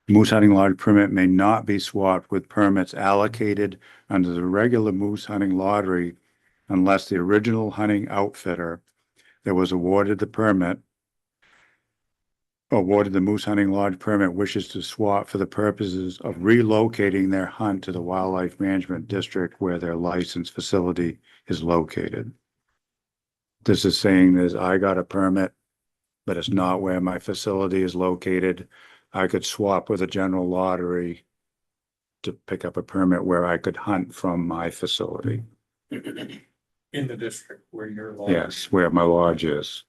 Moose hunting lodge permit may not be swapped with permits allocated under the regular moose hunting lottery unless the original hunting outfitter that was awarded the moose hunting lodge permit wishes to swap for the purposes of relocating their hunt to the wildlife management district where their licensed facility is located. This is saying that I got a permit, but it's not where my facility is located. I could swap with a general lottery to pick up a permit where I could hunt from my facility. In the district where you're. Yes, where my lodge is.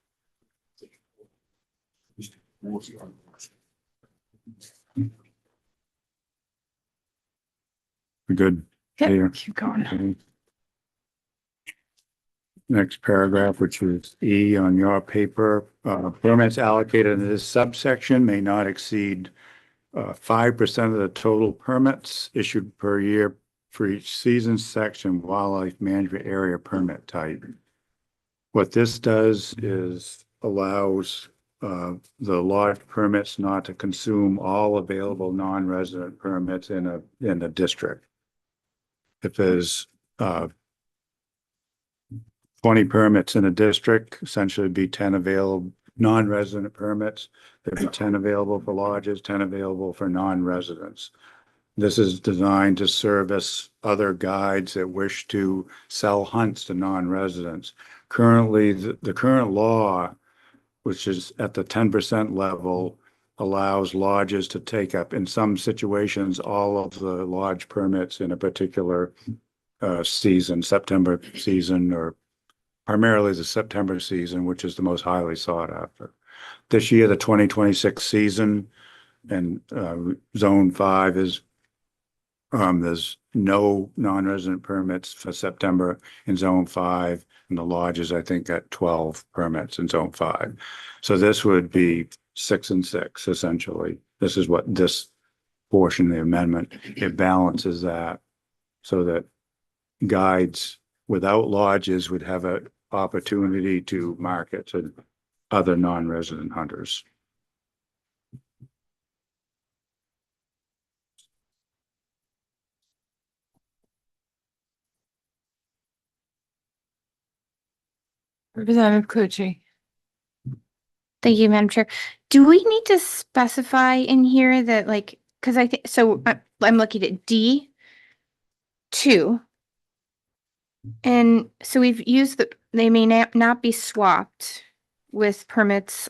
We good? Yeah, Here? keep going. Okay. Next paragraph, which is E on your paper, permits allocated in this subsection may not exceed 5% of the total permits issued per year for each season, section, wildlife management area permit type. What this does is allows the lodge permits not to consume all available non-resident permits in a district. If there's 20 permits in a district, essentially it'd be 10 available non-resident permits. There'd be 10 available for lodges, 10 available for non-residents. This is designed to service other guides that wish to sell hunts to non-residents. Currently, the current law, which is at the 10% level, allows lodges to take up, in some situations, all of the lodge permits in a particular season, September season, or primarily the September season, which is the most highly sought after. This year, the 2026 season and Zone 5 is there's no non-resident permits for September in Zone 5, and the lodges, I think, got 12 permits in Zone 5. So this would be 6 and 6, essentially. This is what this portion of the amendment, it balances that so that guides without lodges would have an opportunity to market to other non-resident hunters. Representative Clucci. Thank you, Madam Chair. Do we need to specify in here that like, because I think, so I'm looking at D two. And so we've used they may not be swapped with permits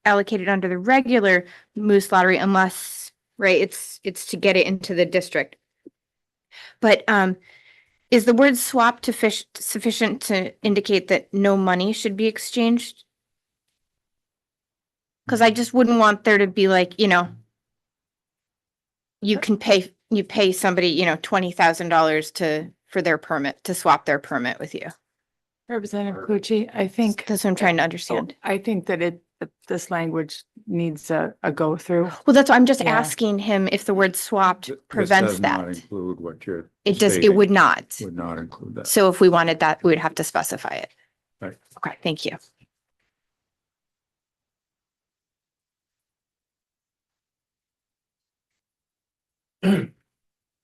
allocated under the regular moose lottery unless, right, it's to get it into the district. But, is the word swap to fish sufficient to indicate that no money should be exchanged? Because I just wouldn't want there to be like, you pay somebody, $20,000 for their permit, to swap their permit with you. Representative Clucci, I think. That's what I'm trying to understand. I think that this language needs a go through. Well, that's why I'm just Yeah. asking him if the word swapped This prevents does not that. include what you're. It stating. would not. Would not include that. So if we wanted that, we would have to specify it. Right. Okay, thank you.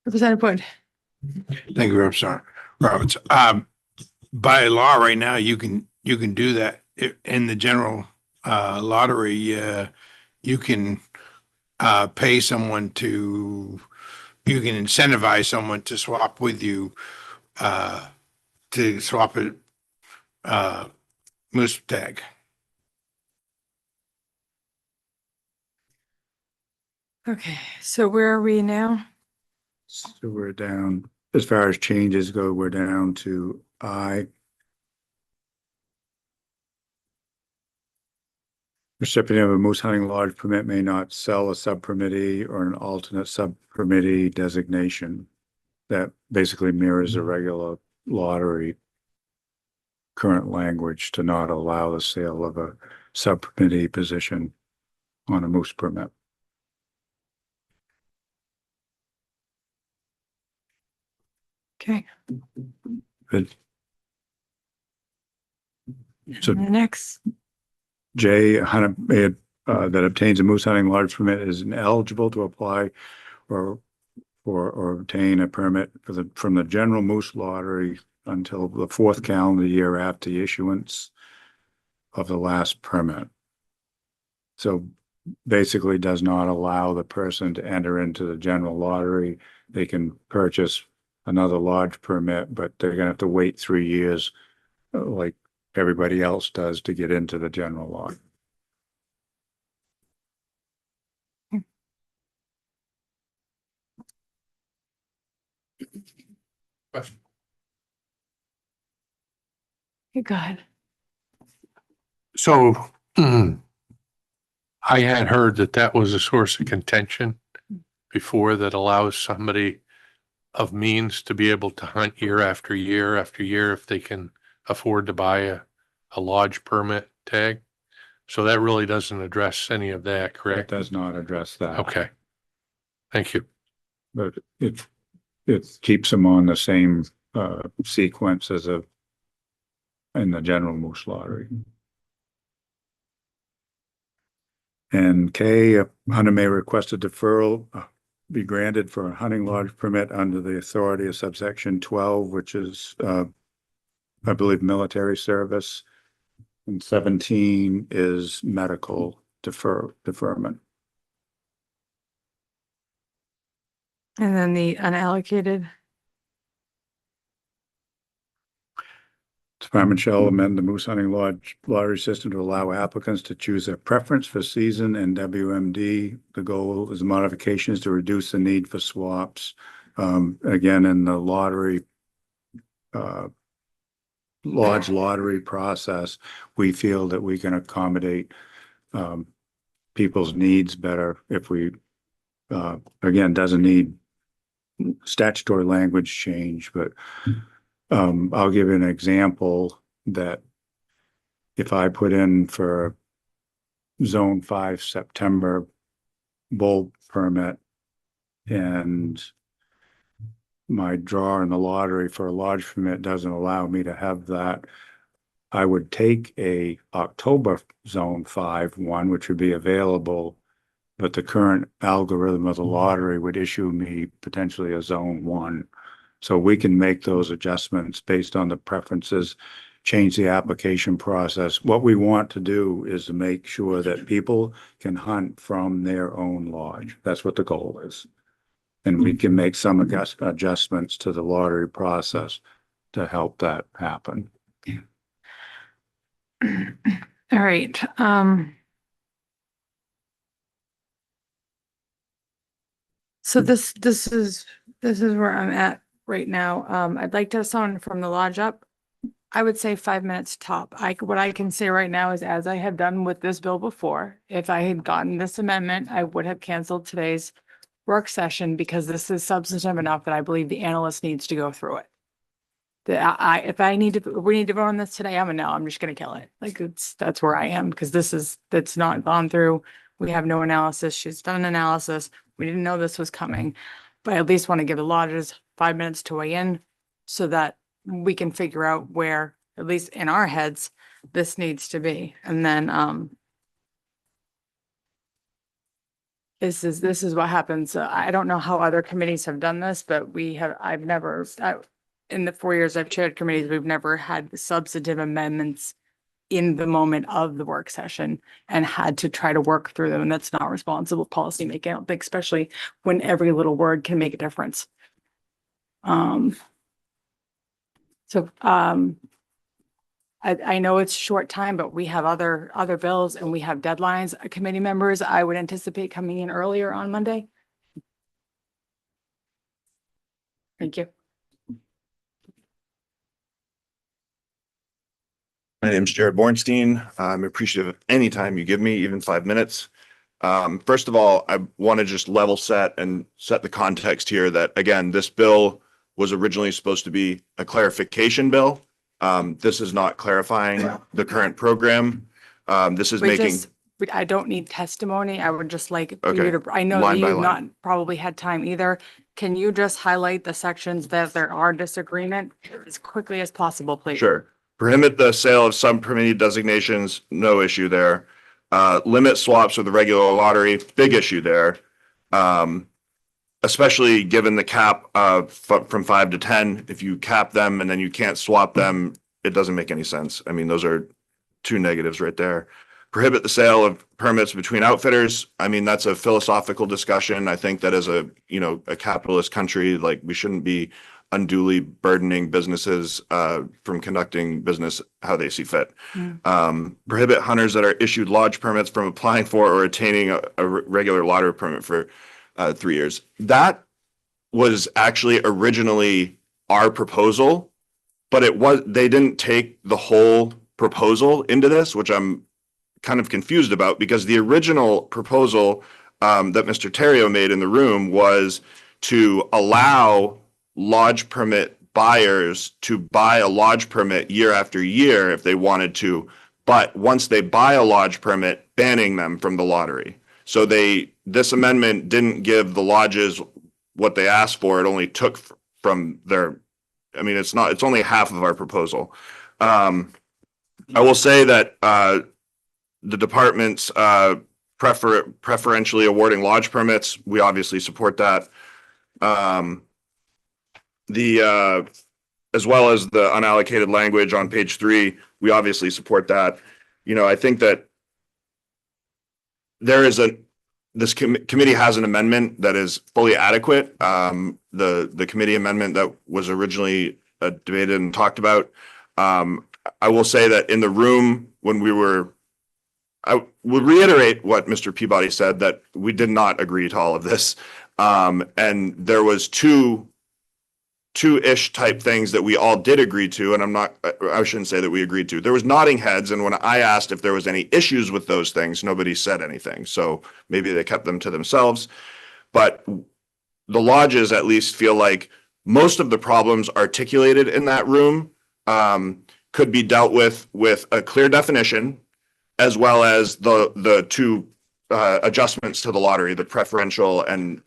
Representative Wood. Thank you, Representative Roberts. By law right now, you can do that in the general lottery. You can pay someone you can incentivize someone to swap with you to swap a moose tag. Okay, so where are we now? So we're down, as far as changes go, we're down to I. Recipient of a moose hunting lodge permit may not sell a sub-permittee or an alternate sub-permittee designation. That basically mirrors a regular lottery current language to not allow the sale of a sub-permittee position on a moose permit. Okay. Good. So And the next, J, that obtains a moose hunting lodge permit is ineligible to apply or obtain a permit from the general moose lottery until the fourth calendar year after the issuance of the last permit. So basically does not allow the person to enter into the general lottery. They can purchase another lodge permit, but they're gonna have to wait 3 years, like everybody else does, to get into the general lottery. Question. go ahead. So I had heard that was a source of contention before that allows somebody of means to be able to hunt year after year after year if they can afford to buy a lodge permit tag. So that really doesn't address any of that, It correct? does not address that. Okay. Thank you. But it keeps them on the same sequence as in the general moose lottery. And K, a hunter may request a deferral be granted for a hunting lodge permit under the authority of subsection 12, which is I believe military service, and 17 is medical deferment. And then the unallocated. Department shall amend the moose hunting lodge lottery system to allow applicants to choose a preference for season and WMD. The goal is modifications to reduce the need for swaps. Again, in the lottery, lodge lottery process, we feel that we can accommodate people's needs better if we, again, doesn't need statutory language change, but I'll give you an example that if I put in for zone 5 September bull permit and my draw in the lottery for a lodge permit doesn't allow me to have that. I would take a October zone 5 one, which would be available, but the current algorithm of the lottery would issue me potentially a zone 1. So we can make those adjustments based on the preferences, change the application process. What we want to do is to make sure that people can hunt from their own lodge. That's what the goal is. And we can make some adjustments to the lottery process to help that happen. All right, so this is where I'm at right now. I'd like to have someone from the lodge up. I would say 5 minutes top. What I can say right now is, as I have done with this bill before, if I had gotten this amendment, I would have canceled today's work session because this is substantive enough that I believe the analyst needs to go through it. If we need to vote on this today, I'm a no. I'm just gonna kill it. Like that's where I am, because that's not gone through. We have no analysis. She's done an analysis. We didn't know this was coming. But I at least want to give the lodges 5 minutes to weigh in so that we can figure out where, at least in our heads, this needs to be. And then this is what happens. I don't know how other committees have done this, but in the 4 years I've chaired committees, we've never had substantive amendments in the moment of the work session and had to try to work through them. And that's not responsible policy making, I don't think, especially when every little word can make a difference. I know it's short time, but we have other bills and we have deadlines. Committee members, I would anticipate coming in earlier on Monday. Thank you. My name is Jared Bornstein. I'm appreciative of any time you give me, even 5 minutes. First of all, I want to just level set and set the context here that, again, this bill was originally supposed to be a clarification bill. This is not clarifying the current program. This is I don't need testimony. I would just like for Okay. you to, I know that Line by you've not line. probably had time either. Can you just highlight the sections that there are disagreement as quickly as possible, please? Sure. Prohibit the sale of some permitted designations, no issue there. Limit swaps with the regular lottery, big issue there. Especially given the cap from 5 to 10, if you cap them and then you can't swap them, it doesn't make any sense. I mean, those are two negatives right there. Prohibit the sale of permits between outfitters. I mean, that's a philosophical discussion. I think that as a capitalist country, like, we shouldn't be unduly burdening businesses from conducting business how they see fit. Prohibit hunters that are issued lodge permits from applying for or attaining a regular lottery permit for 3 years. That was actually originally our proposal, but they didn't take the whole proposal into this, which I'm kind of confused about, because the original proposal that Mr. Terrio made in the room was to allow lodge permit buyers to buy a lodge permit year after year if they wanted to, but once they buy a lodge permit, banning them from the lottery. So this amendment didn't give the lodges what they asked for. It only took from their, I mean, it's only half of our proposal. I will say that the department's preferentially awarding lodge permits, we obviously support that. As well as the unallocated language on page 3, we obviously support that. I think that this committee has an amendment that is fully adequate. The committee amendment that was originally debated and talked about. I will say that in the room I would reiterate what Mr. Peabody said, that we did not agree to all of this. And there was two-ish type things that we all did agree to, and I shouldn't say that we agreed to. There was nodding heads, and when I asked if there was any issues with those things, nobody said anything. So maybe they kept them to themselves. But the lodges at least feel like most of the problems articulated in that room could be dealt with a clear definition, as well as the two adjustments to the lottery, the preferential and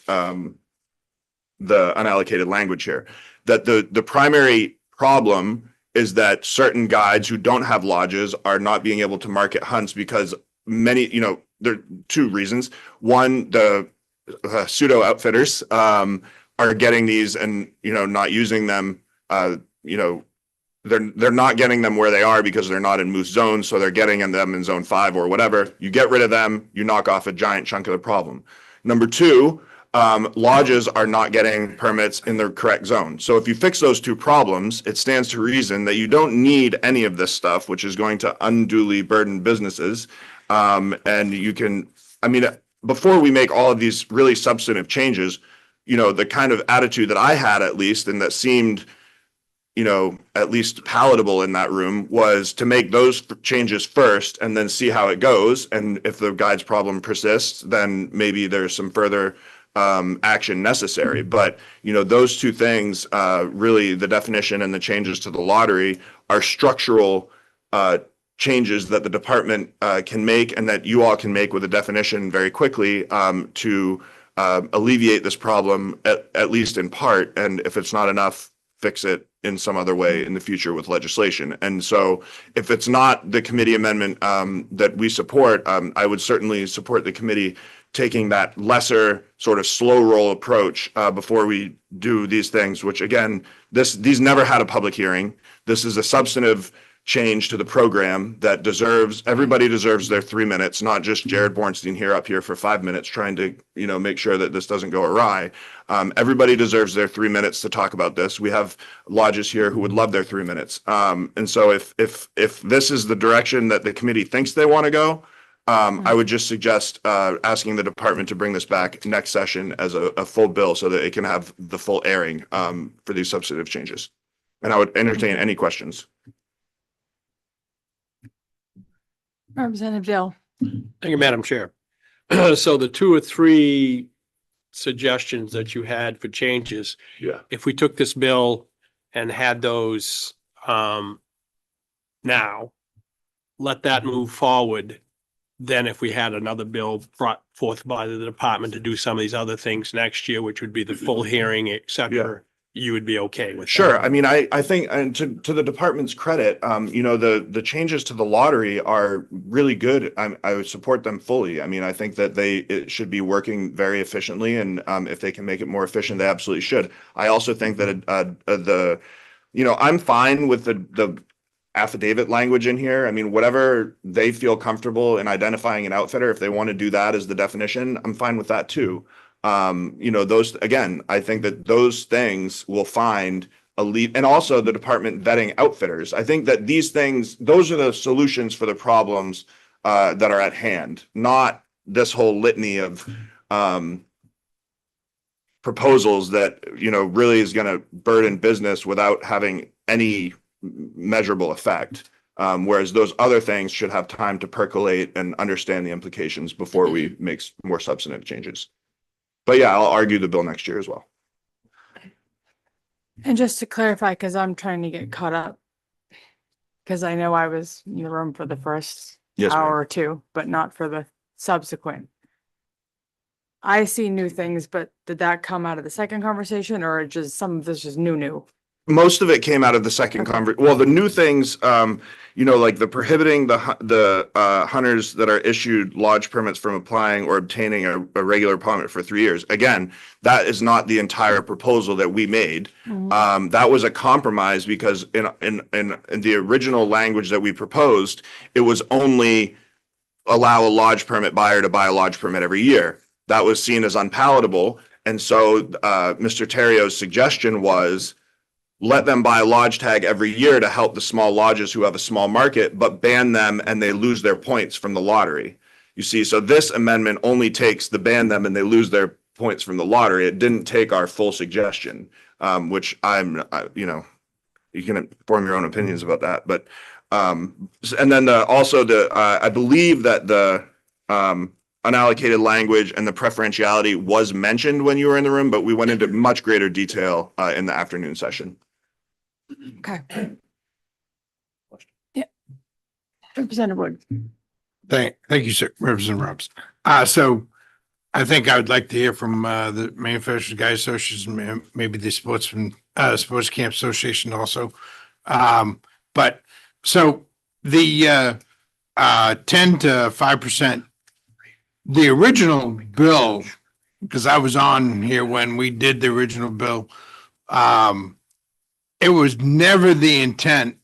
the unallocated language here. That the primary problem is that certain guides who don't have lodges are not being able to market hunts because many, there are two reasons. One, the pseudo outfitters are getting these and, not using them. They're not getting them where they are because they're not in moose zones. So they're getting them in zone 5 or whatever. You get rid of them, you knock off a giant chunk of the problem. Number two, lodges are not getting permits in the correct zone. So if you fix those two problems, it stands to reason that you don't need any of this stuff, which is going to unduly burden businesses. And you can, before we make all of these really substantive changes, the kind of attitude that I had at least, and that seemed, at least palatable in that room, was to make those changes first and then see how it goes. And if the guide's problem persists, then maybe there's some further action necessary. But, those two things, really the definition and the changes to the lottery are structural changes that the department can make and that you all can make with a definition very quickly to alleviate this problem, at least in part. And if it's not enough, fix it in some other way in the future with legislation. And so if it's not the committee amendment that we support, I would certainly support the committee taking that lesser sort of slow roll approach before we do these things, which again, these never had a public hearing. This is a substantive change to the program that everybody deserves their 3 minutes, not just Jared Bornstein up here for 5 minutes trying to, make sure that this doesn't go awry. Everybody deserves their 3 minutes to talk about this. We have lodges here who would love their 3 minutes. And so if this is the direction that the committee thinks they want to go, I would just suggest asking the department to bring this back next session as a full bill so that it can have the full airing for these substantive changes. And I would entertain any questions. Representative Dale. Thank you, Madam Chair. So the 2 or 3 suggestions that you had for changes, Yeah. if we took this bill and had those now, let that move forward. Then if we had another bill brought forth by the department to do some of these other things next year, which would be the full hearing, et cetera, you would be okay with that? Sure. I think, and to the department's credit, the changes to the lottery are really good. I would support them fully. I think that it should be working very efficiently, and if they can make it more efficient, they absolutely should. I also think that I'm fine with the affidavit language in here. Whatever they feel comfortable in identifying an outfitter, if they want to do that as the definition, I'm fine with that too. Those, again, I think that those things will find a lead, and also the department vetting outfitters. I think that these things, those are the solutions for the problems that are at hand, not this whole litany of proposals that, really is going to burden business without having any measurable effect. Whereas those other things should have time to percolate and understand the implications before we make more substantive changes. But yeah, I'll argue the bill next year as well. And just to clarify, because I'm trying to get caught up, because I know I was in the room for the first Yes, ma'am. hour or two, but not for the subsequent. I see new things, but did that come out of the second conversation, or just some of this is new? Most of it came out of the second conversation. Well, the new things, like the prohibiting the hunters that are issued lodge permits from applying or obtaining a regular permit for 3 years. Again, that is not the entire proposal that we made. That was a compromise because in the original language that we proposed, it was only allow a lodge permit buyer to buy a lodge permit every year. That was seen as unpalatable. And so Mr. Terrio's suggestion was, let them buy a lodge tag every year to help the small lodges who have a small market, but ban them and they lose their points from the lottery. You see, so this amendment only takes the ban them and they lose their points from the lottery. It didn't take our full suggestion, which you can form your own opinions about that. But and then I believe that the unallocated language and the preferentiality was mentioned when you were in the room, but we went into much greater detail in the afternoon session. Okay. Yeah. Representative Wood. Thank you, sir, Representative Robinson. So I think I would like to hear from the Manufacturers Guide Association, maybe the Sports Camp Association also. But so the 10 to 5%, the original bill, because I was on here when we did the original bill, it was never the intent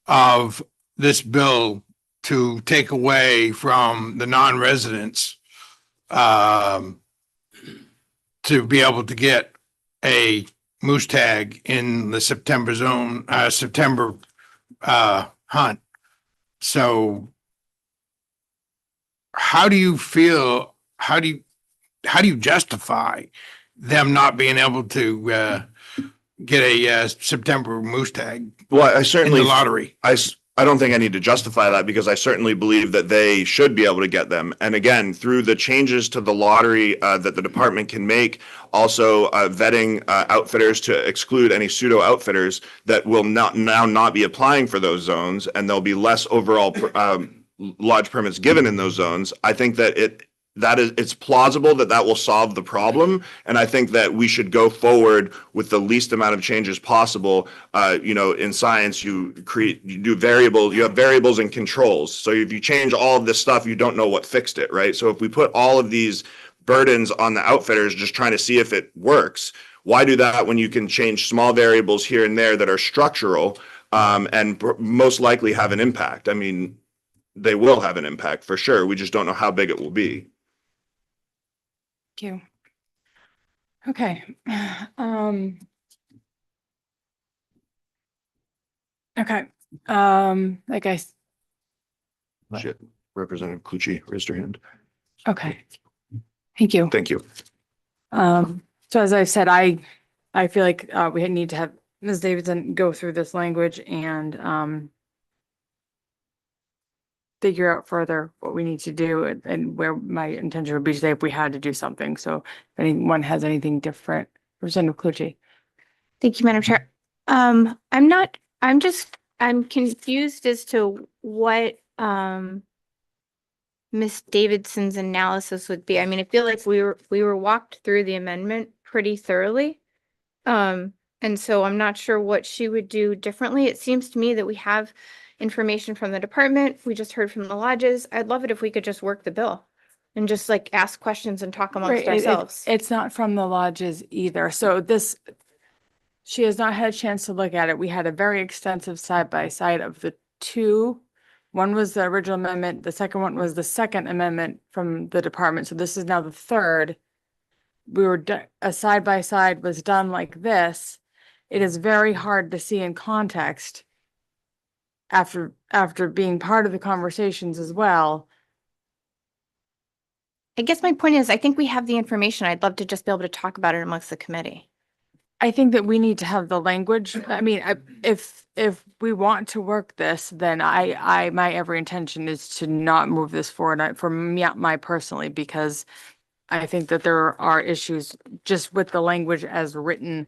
of this bill to take away from the non-residents to be able to get a moose tag in the September hunt. So how do you feel, how do you justify them not being able to get a September moose tag Well, I in certainly, the lottery? I don't think I need to justify that because I certainly believe that they should be able to get them. And again, through the changes to the lottery that the department can make, also vetting outfitters to exclude any pseudo outfitters that will not be applying for those zones, and there'll be less overall lodge permits given in those zones. I think that it's plausible that will solve the problem. And I think that we should go forward with the least amount of changes possible. In science, you have variables and controls. So if you change all of this stuff, you don't know what fixed it, right? So if we put all of these burdens on the outfitters just trying to see if it works, why do that when you can change small variables here and there that are structural and most likely have an impact? I mean, they will have an impact for sure. We just don't know how big it will be. Thank you. Okay. Okay. Like Shit. Representative Clucci raised her hand. okay. Thank you. Thank you. So as I've said, I feel like we need to have Ms. Davidson go through this language and figure out further what we need to do and where my intention would be today if we had to do something. So if anyone has anything different, Representative Clucci. Thank you, Madam Chair. I'm confused as to what Miss Davidson's analysis would be. I mean, I feel like we were walked through the amendment pretty thoroughly. And so I'm not sure what she would do differently. It seems to me that we have information from the department. We just heard from the lodges. I'd love it if we could just work the bill and just like ask questions and talk amongst ourselves. It's not from the lodges either. So she has not had a chance to look at it. We had a very extensive side by side of the two. One was the original amendment. The second one was the second amendment from the department. So this is now the third. A side by side was done like this. It is very hard to see in context after being part of the conversations as well. I guess my point is, I think we have the information. I'd love to just be able to talk about it amongst the committee. I think that we need to have the language. I mean, if we want to work this, then my every intention is to not move this forward for me, my personally, because I think that there are issues just with the language as written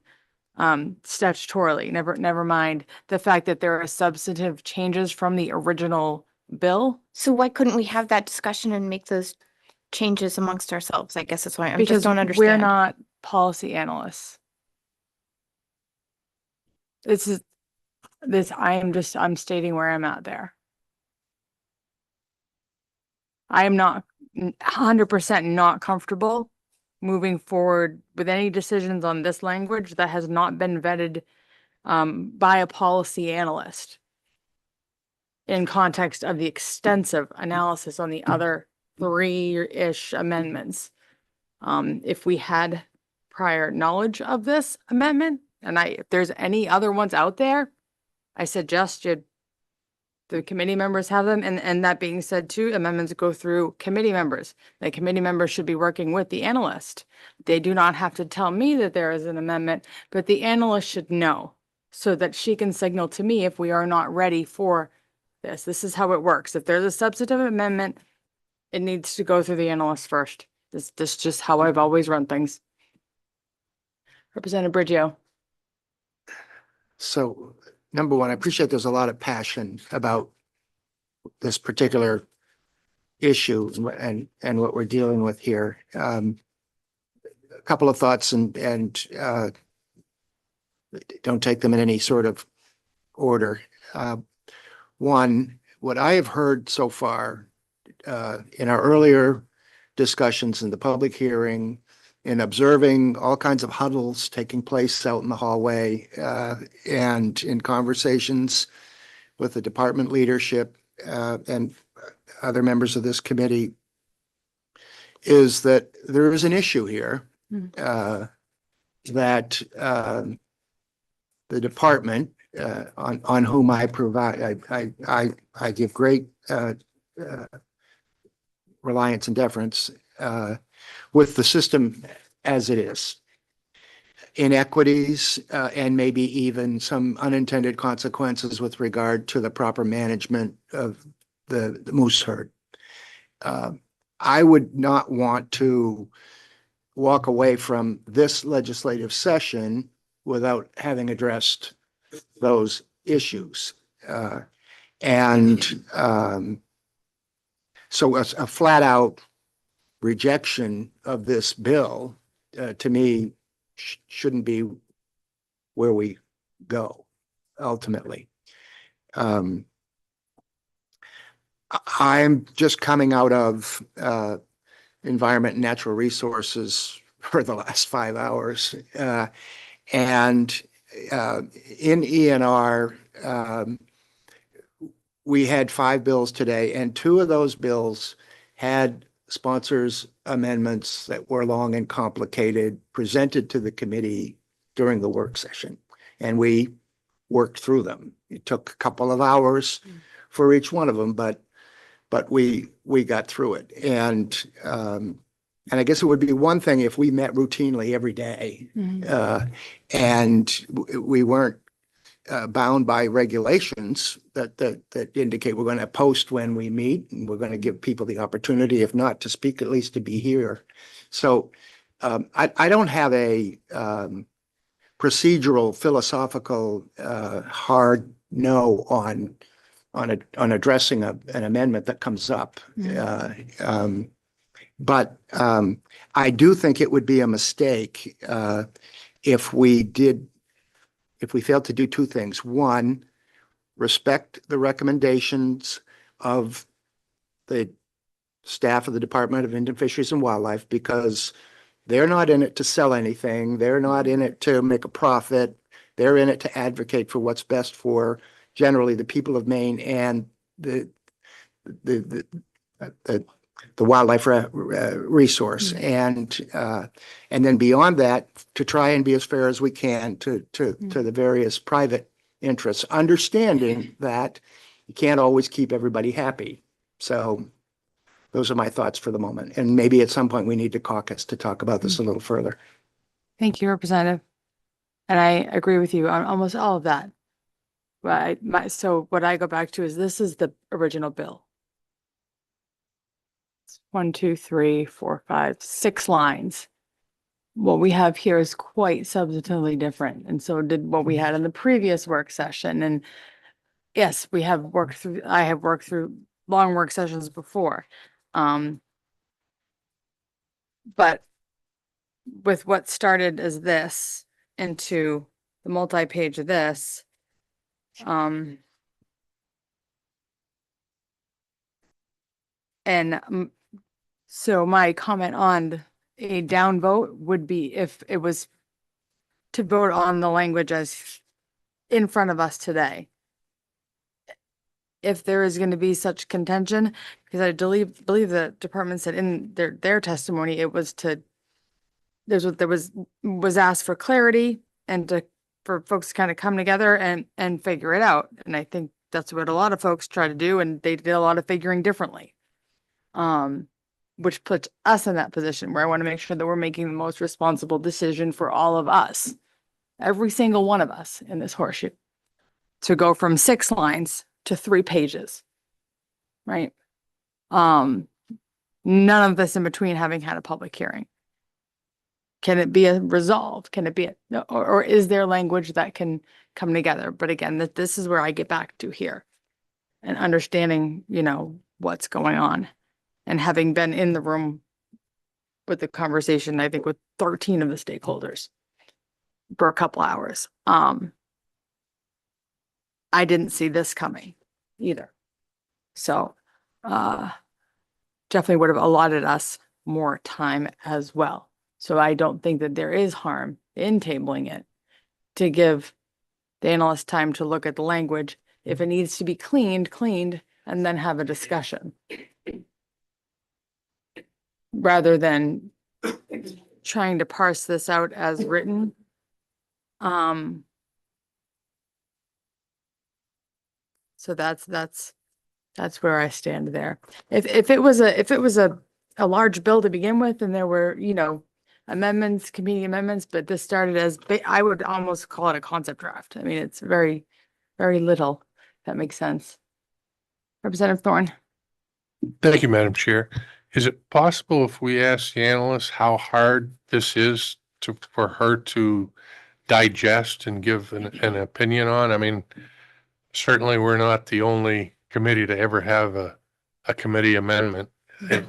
statutorily, never mind the fact that there are substantive changes from the original bill. So why couldn't we have that discussion and make those changes amongst ourselves? I guess that's why I Because just don't understand. we're not policy analysts. I'm stating where I'm at there. I am not 100% not comfortable moving forward with any decisions on this language that has not been vetted by a policy analyst in context of the extensive analysis on the other three-ish amendments. If we had prior knowledge of this amendment, and if there's any other ones out there, I suggest the committee members have them. And that being said, too, amendments go through committee members. The committee members should be working with the analyst. They do not have to tell me that there is an amendment, but the analyst should know so that she can signal to me if we are not ready for this. This is how it works. If there's a substantive amendment, it needs to go through the analyst first. This is just how I've always run things. Representative Brigio. So, number one, I appreciate there's a lot of passion about this particular issue and what we're dealing with here. A couple of thoughts and don't take them in any sort of order. One, what I have heard so far in our earlier discussions in the public hearing, in observing all kinds of huddles taking place out in the hallway, and in conversations with the department leadership and other members of this committee, is that there is an issue here that the department on whom I provide, I give great reliance and deference with the system as it is. Inequities and maybe even some unintended consequences with regard to the proper management of the moose herd. I would not want to walk away from this legislative session without having addressed those issues. So a flat out rejection of this bill, to me, shouldn't be where we go ultimately. I'm just coming out of environment and natural resources for the last 5 hours. And in ENR, we had 5 bills today, and 2 of those bills had sponsors' amendments that were long and complicated presented to the committee during the work session. And we worked through them. It took a couple of hours for each one of them, but we got through it. And I guess it would be one thing if we met routinely every day, and we weren't bound by regulations that indicate we're going to post when we meet, and we're going to give people the opportunity, if not to speak, at least to be here. So I don't have a procedural, philosophical, hard no on addressing an amendment that comes up. But I do think it would be a mistake if we failed to do 2 things. One, respect the recommendations of the staff of the Department of Indian Fisheries and Wildlife, because they're not in it to sell anything. They're not in it to make a profit. They're in it to advocate for what's best for generally the people of Maine and the wildlife resource. And then beyond that, to try and be as fair as we can to the various private interests, understanding that you can't always keep everybody happy. So those are my thoughts for the moment. And maybe at some point we need to caucus to talk about this a little further. Thank you, Representative. And I agree with you on almost all of that. But so what I go back to is this is the original bill. 1, 2, 3, 4, 5, 6 lines. What we have here is quite substantively different. And so did what we had in the previous work session. And yes, I have worked through long work sessions before. But with what started as this into the multi-page of this, so my comment on a down vote would be if it was to vote on the language as in front of us today. If there is going to be such contention, because I believe the department said in their testimony, it was was asked for clarity and for folks to kind of come together and figure it out. And I think that's what a lot of folks try to do, and they did a lot of figuring differently. Which puts us in that position where I want to make sure that we're making the most responsible decision for all of us, every single one of us in this horseshoe, to go from 6 lines to 3 pages, right? None of this in between having had a public hearing. Can it be a resolve? Can it be or is there language that can come together? But again, this is where I get back to here and understanding, what's going on. And having been in the room with the conversation, I think with 13 of the stakeholders for a couple hours, I didn't see this coming either. So, definitely would have allotted us more time as well. So I don't think that there is harm in tabling it to give the analyst time to look at the language. If it needs to be cleaned, and then have a discussion. Rather than trying to parse this out as written. So that's where I stand there. If it was a large bill to begin with and there were, amendments, committee amendments, but this started as, I would almost call it a concept draft. I mean, it's very, very little. That makes sense. Representative Thorne. Thank you, Madam Chair. Is it possible if we ask the analyst how hard this is for her to digest and give an opinion on? I mean, certainly we're not the only committee to ever have a committee amendment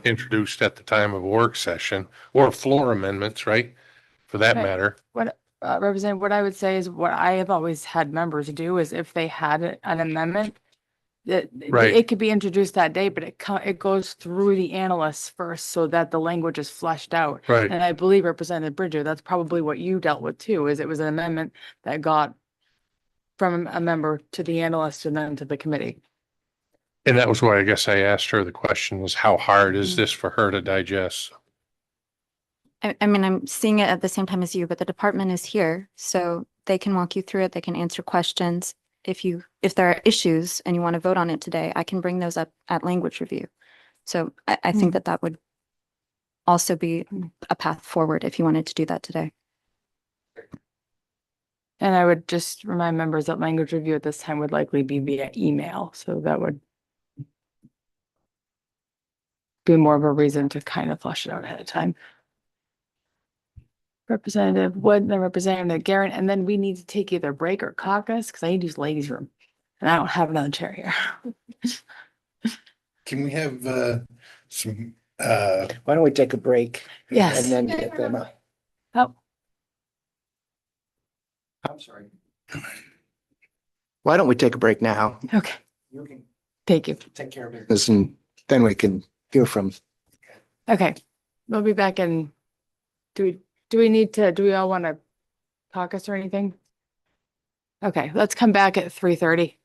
introduced at the time of a work session or floor amendments, right? For that Right. matter. What, Representative, what I would say is what I have always had members do is if they had an amendment, Right. it could be introduced that day, but it goes through the analysts first so that the language is fleshed out. Right. And I believe Representative Bridger, that's probably what you dealt with too, is it was an amendment that got from a member to the analyst and then to the committee. And that was why I guess I asked her the question was how hard is this for her to digest? I mean, I'm seeing it at the same time as you, but the department is here, so they can walk you through it. They can answer questions. If there are issues and you want to vote on it today, I can bring those up at language review. So I think that would also be a path forward if you wanted to do that today. And I would just remind members that language review at this time would likely be via email, so that would be more of a reason to kind of flush it out ahead of time. Representative Wood, then Representative Garrett, and then we need to take either break or caucus, because I need to use ladies' room. And I don't have another chair here. Can we have some Why don't we take a break? Yes. And then get them up. Oh, I'm sorry. Why don't we take a break now? okay. You can Thank you. take care of business and then we can hear from. Okay. We'll be back in, do we all want to caucus or anything? Okay, let's come back at 3:30.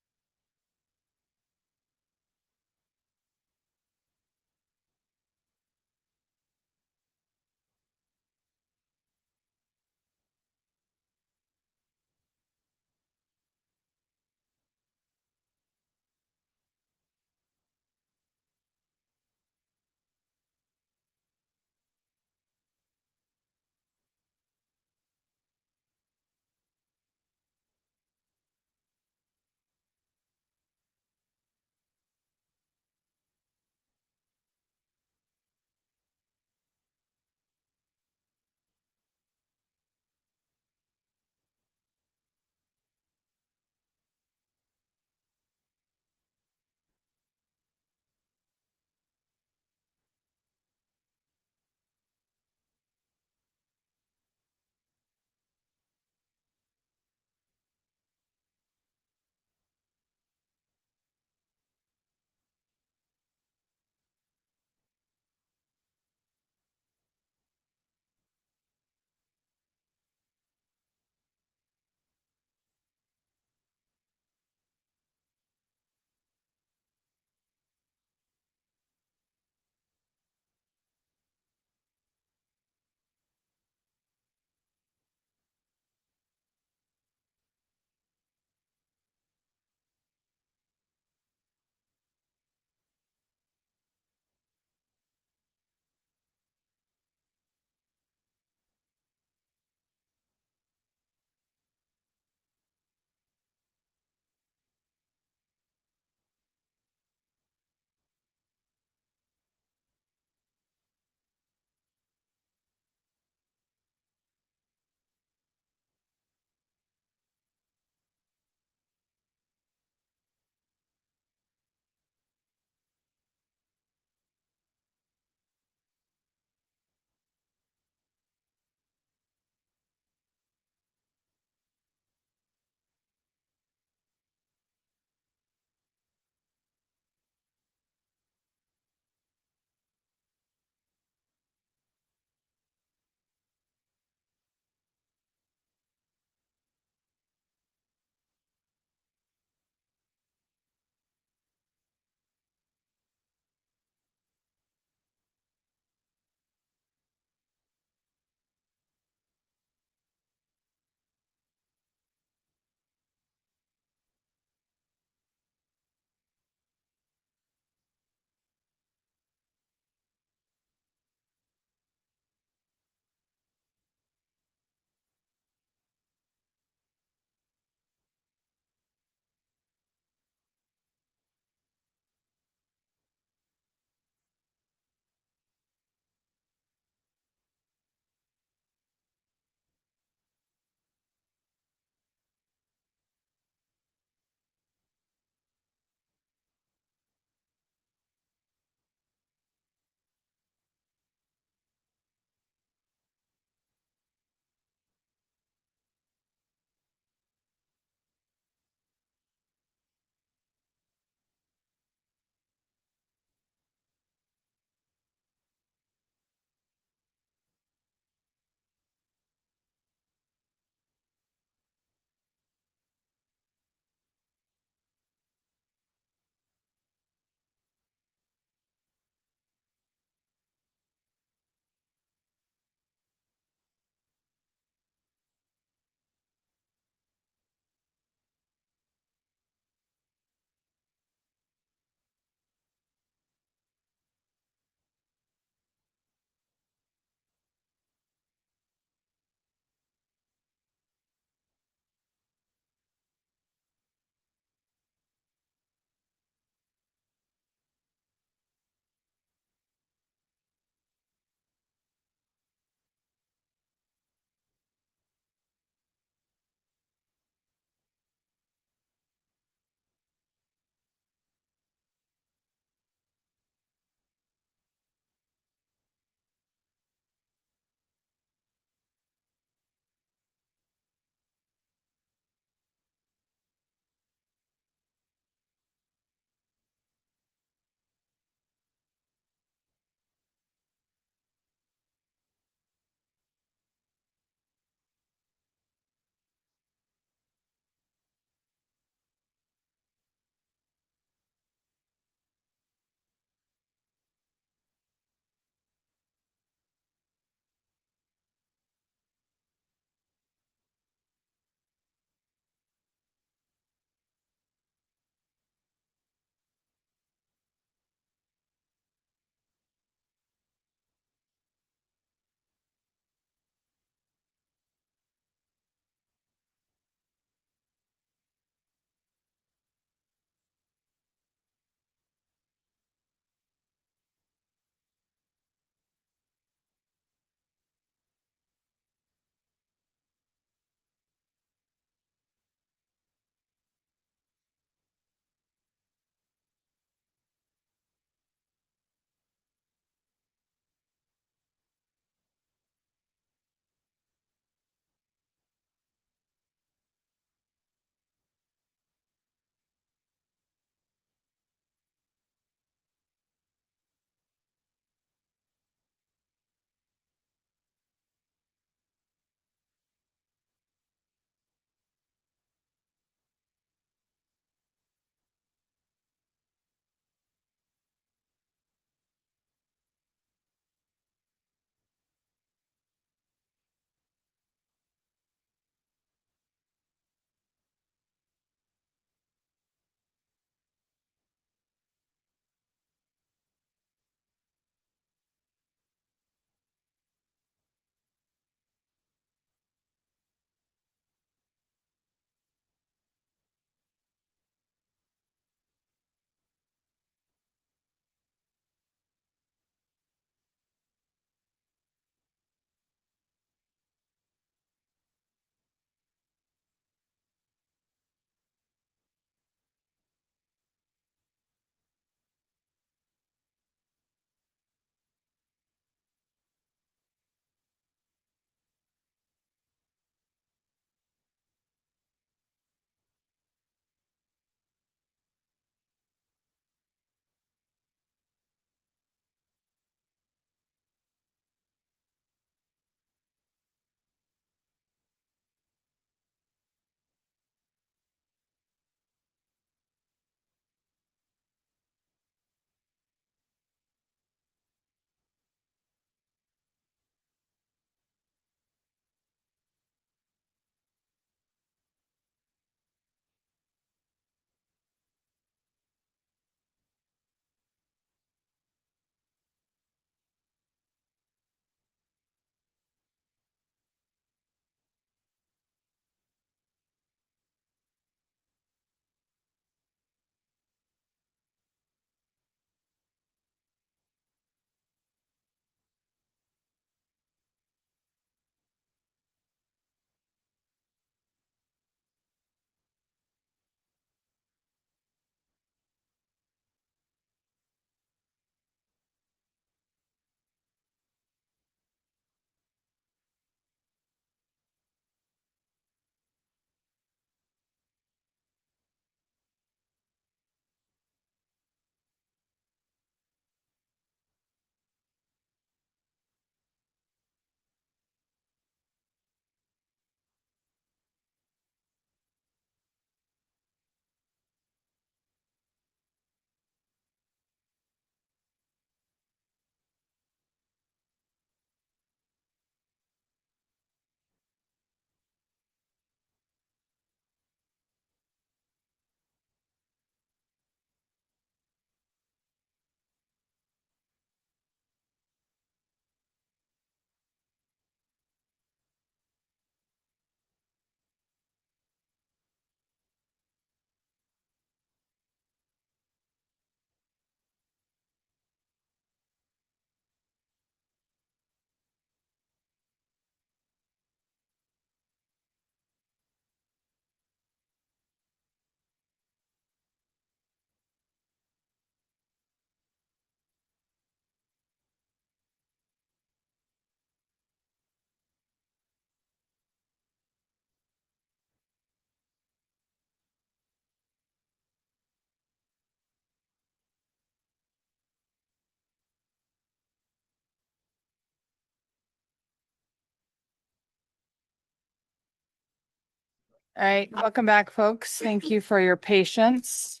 All right, welcome back, folks. Thank you for your patience.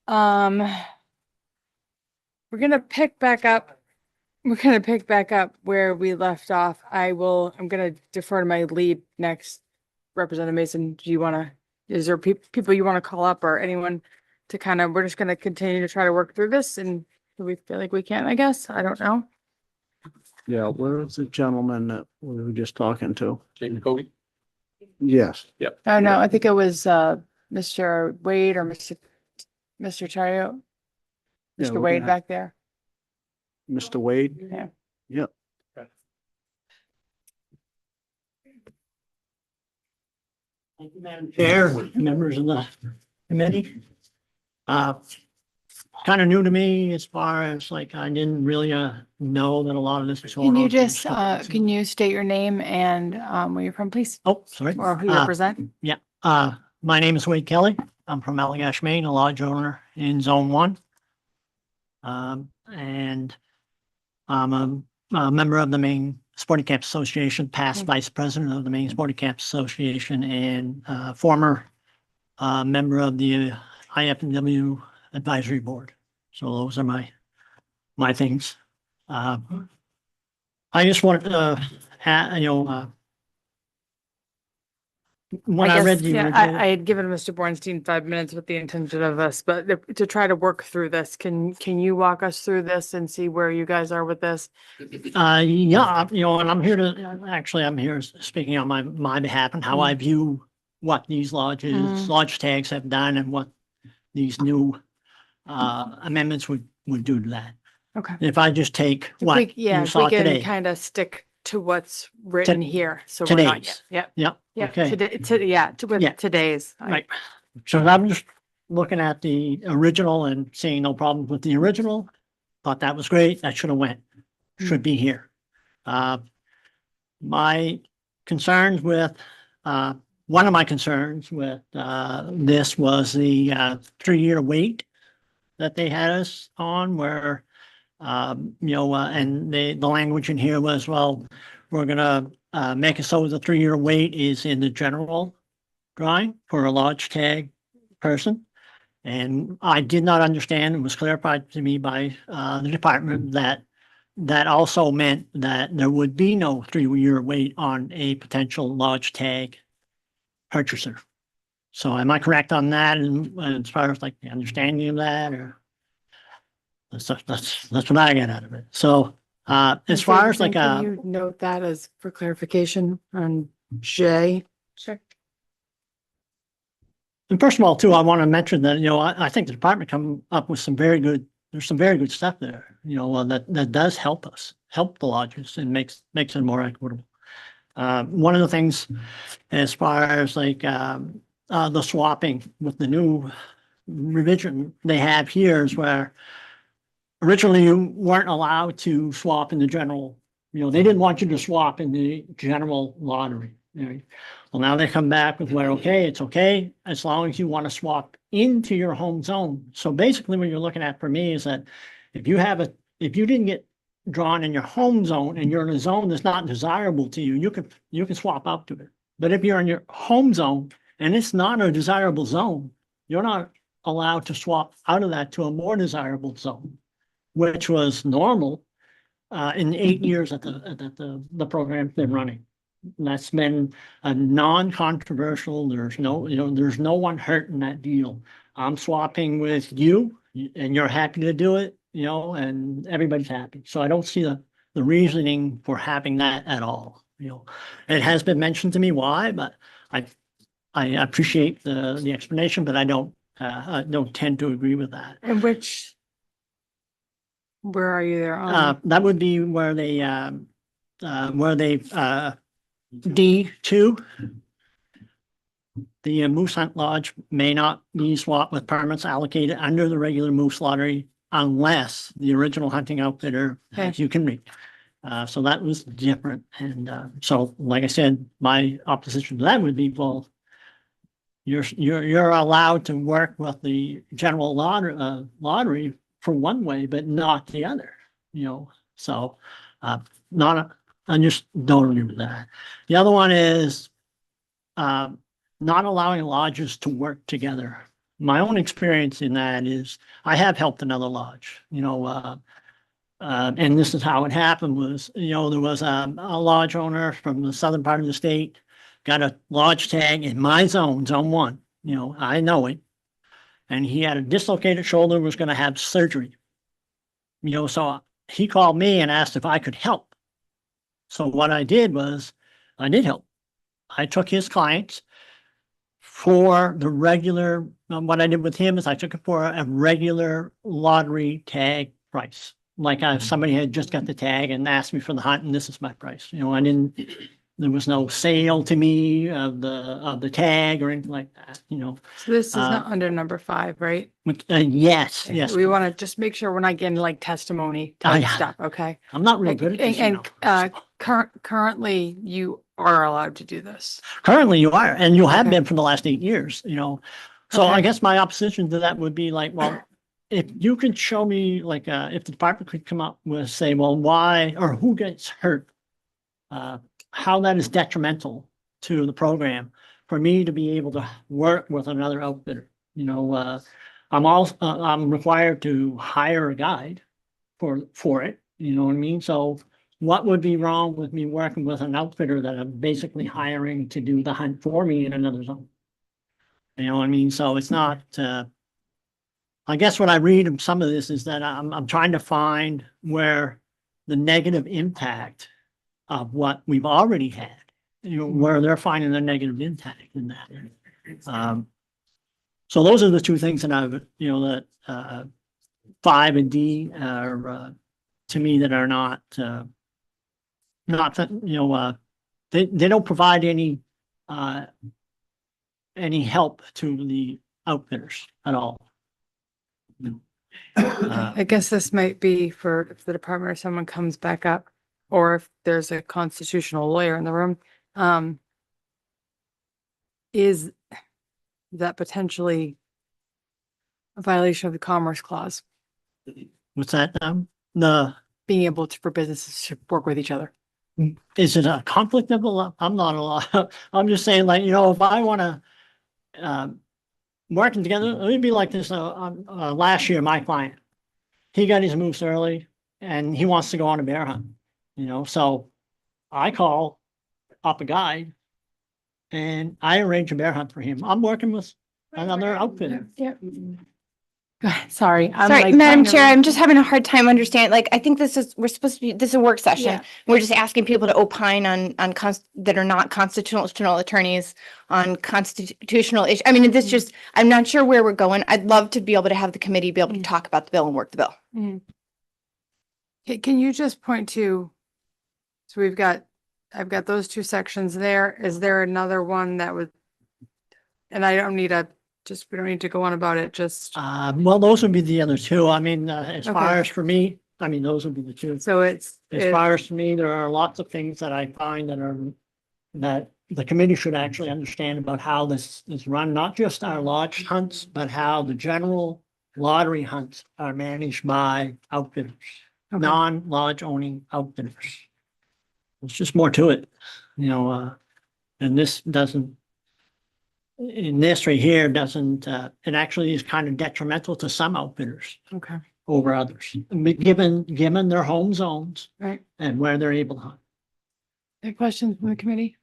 We're gonna pick back up. We're gonna pick back up where we left off. I'm gonna defer to my lead next. Representative Mason, is there people you want to call up or anyone to we're just gonna continue to try to work through this and we feel like we can, I guess. I don't know. Yeah, where's the gentleman that we were just talking to? Jamie Cody? Yes. Yep. Oh, no, I think it was, Mr. Wade or Mr. Chario. Yeah, Mr. we're Wade gonna- back there. Mr. Wade? Yeah. Yep. Thank you, Madam Chair, members of the committee. Kind of new to me as far as like, I didn't really know that a lot of this was going on. Can you just, can you state your name and, where you're from, please? Oh, sorry. Or who you represent? Yeah, my name is Wade Kelly. I'm from Allagash, Maine, a lodge owner in Zone 1. And I'm a member of the Maine Sporting Camps Association, past vice president of the Maine Sporting Camps Association, and former member of the IFW Advisory Board. So those are my things. I just wanted to, when I read the Yeah, original. I had given Mr. Bornstein 5 minutes with the intention of this, but to try to work through this, can you walk us through this and see where you guys are with this? Yeah, and I'm here to, actually, I'm here speaking on my behalf and how I view what these lodge tags have done and what these new amendments would do to that. Okay. If I just take If what we, yeah, you if saw we can today. kind of stick to what's written here, so we're not, Today's. yep, Yep, yeah, okay. with Yeah. today's. Right. So I'm just looking at the original and seeing no problems with the original. Thought that was great. That should have went, should be here. My concerns with, one of my concerns with, this was the, 3-year wait that they had us on where, and the language in here was, well, we're gonna, make it so the 3-year wait is in the general drawing for a lodge tag person. And I did not understand, it was clarified to me by the department that that also meant that there would be no 3-year wait on a potential lodge tag purchaser. So am I correct on that? And as far as like the understanding of that, or that's what I get out of it. So as far as like Can you note that as for clarification on J? Sure. and first of all, too, I want to mention that, I think the department come up with there's some very good stuff there, that does help us, help the lodges and makes it more equitable. One of the things as far as like, the swapping with the new revision they have here is where originally you weren't allowed to swap in the general, they didn't want you to swap in the general lottery. Well, now they come back with where, okay, it's okay, as long as you want to swap into your home zone. So basically what you're looking at for me is that if you didn't get drawn in your home zone and you're in a zone that's not desirable to you, you can swap out to it. But if you're in your home zone and it's not a desirable zone, you're not allowed to swap out of that to a more desirable zone, which was normal in the 8 years that the program's been running. That's been a non-controversial. There's no one hurt in that deal. I'm swapping with you and you're happy to do it, and everybody's happy. So I don't see the reasoning for having that at all. It has been mentioned to me why, but I appreciate the explanation, but I don't tend to agree with that. And where are you there on? That would be where they D2. The Moose Hunt Lodge may not be swapped with permits allocated under the regular moose lottery unless the original hunting outfitter, as you can read. So that was different. And so, like I said, my opposition to that would be, well, you're allowed to work with the general lottery for one way, but not the other, so I just don't agree with that. The other one is, not allowing lodges to work together. My own experience in that is I have helped another lodge, and this is how it happened was, there was a lodge owner from the southern part of the state, got a lodge tag in my zone, zone one, I know it. And he had a dislocated shoulder, was going to have surgery. So he called me and asked if I could help. So what I did was I did help. I took his clients for the regular, what I did with him is I took it for a regular lottery tag price. Like if somebody had just got the tag and asked me for the hunt, and this is my price. There was no sale to me of the tag or anything like that, So this is not under number 5, right? Yes, yes. We want to just make sure we're not getting like testimony Oh, type yeah. stuff, okay? I'm not real good at this. And currently you are allowed to do this. Currently you are, and you have Okay. been for the last 8 years, So I Okay. guess my opposition to that would be like, well, if you could show me like, if the department could come up with, say, well, why or who gets hurt, how that is detrimental to the program for me to be able to work with another outfitter. I'm required to hire a guide for it, you know what I mean? So what would be wrong with me working with an outfitter that I'm basically hiring to do the hunt for me in another zone? You know what I mean? So it's not, I guess what I read in some of this is that I'm trying to find where the negative impact of what we've already had, where they're finding the negative impact in that. So those are the two things that that 5 and D are to me that are not they don't provide any help to the outfitters at all. I guess this might be for if the department or someone comes back up, or if there's a constitutional lawyer in the room, is that potentially a violation of the Commerce Clause, What's that? being able to, for businesses to work with each other? Is it a conflict of the law? I'm not a law. I'm just saying, like, if I want to working together, it would be like this. Last year, my client, he got his moose early, and he wants to go on a bear hunt. So I call up a guide, and I arrange a bear hunt for him. I'm working with another outfitter. Yeah. Go ahead. Sorry. I'm Sorry, like Madam trying to Chair, read- I'm just having a hard time understanding, like, I think we're supposed to be, this is a work session. Yeah. We're just asking people to opine on that are not constitutional attorneys on constitutional issues. I mean, this just, I'm not sure where we're going. I'd love to be able to have the committee be able to talk about the bill and work the bill. Can you just point to, so I've got those 2 sections there. Is there another one that would, and I don't need we don't need to go on about it, just, Well, those would be the other 2. I mean, as far Okay. as for me, I mean, those would be the 2. so As far as for me, there are lots of things that I find that the committee should actually understand about how this is run, not just our lodge hunts, but how the general lottery hunts are managed by outfitters, Okay. non-lodge owning outfitters. There's just more to it, and this doesn't, in this right here doesn't, it actually is kind of detrimental to some outfitters Okay, over others, given their home zones right. and where they're able to hunt. Any questions from the committee?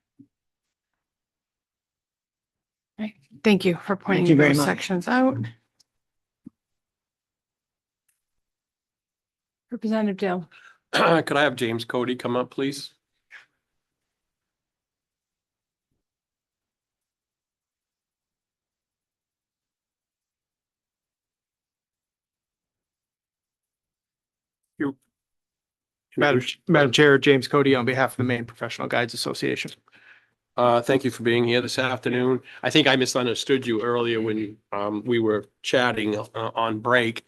Right, thank you for you pointing very those much. sections out. Representative Dale. Could I have James Cody come up, please? Madam Chair, James Cody on behalf of the Maine Professional Guides Association. Thank you for being here this afternoon. I think I misunderstood you earlier when we were chatting on break.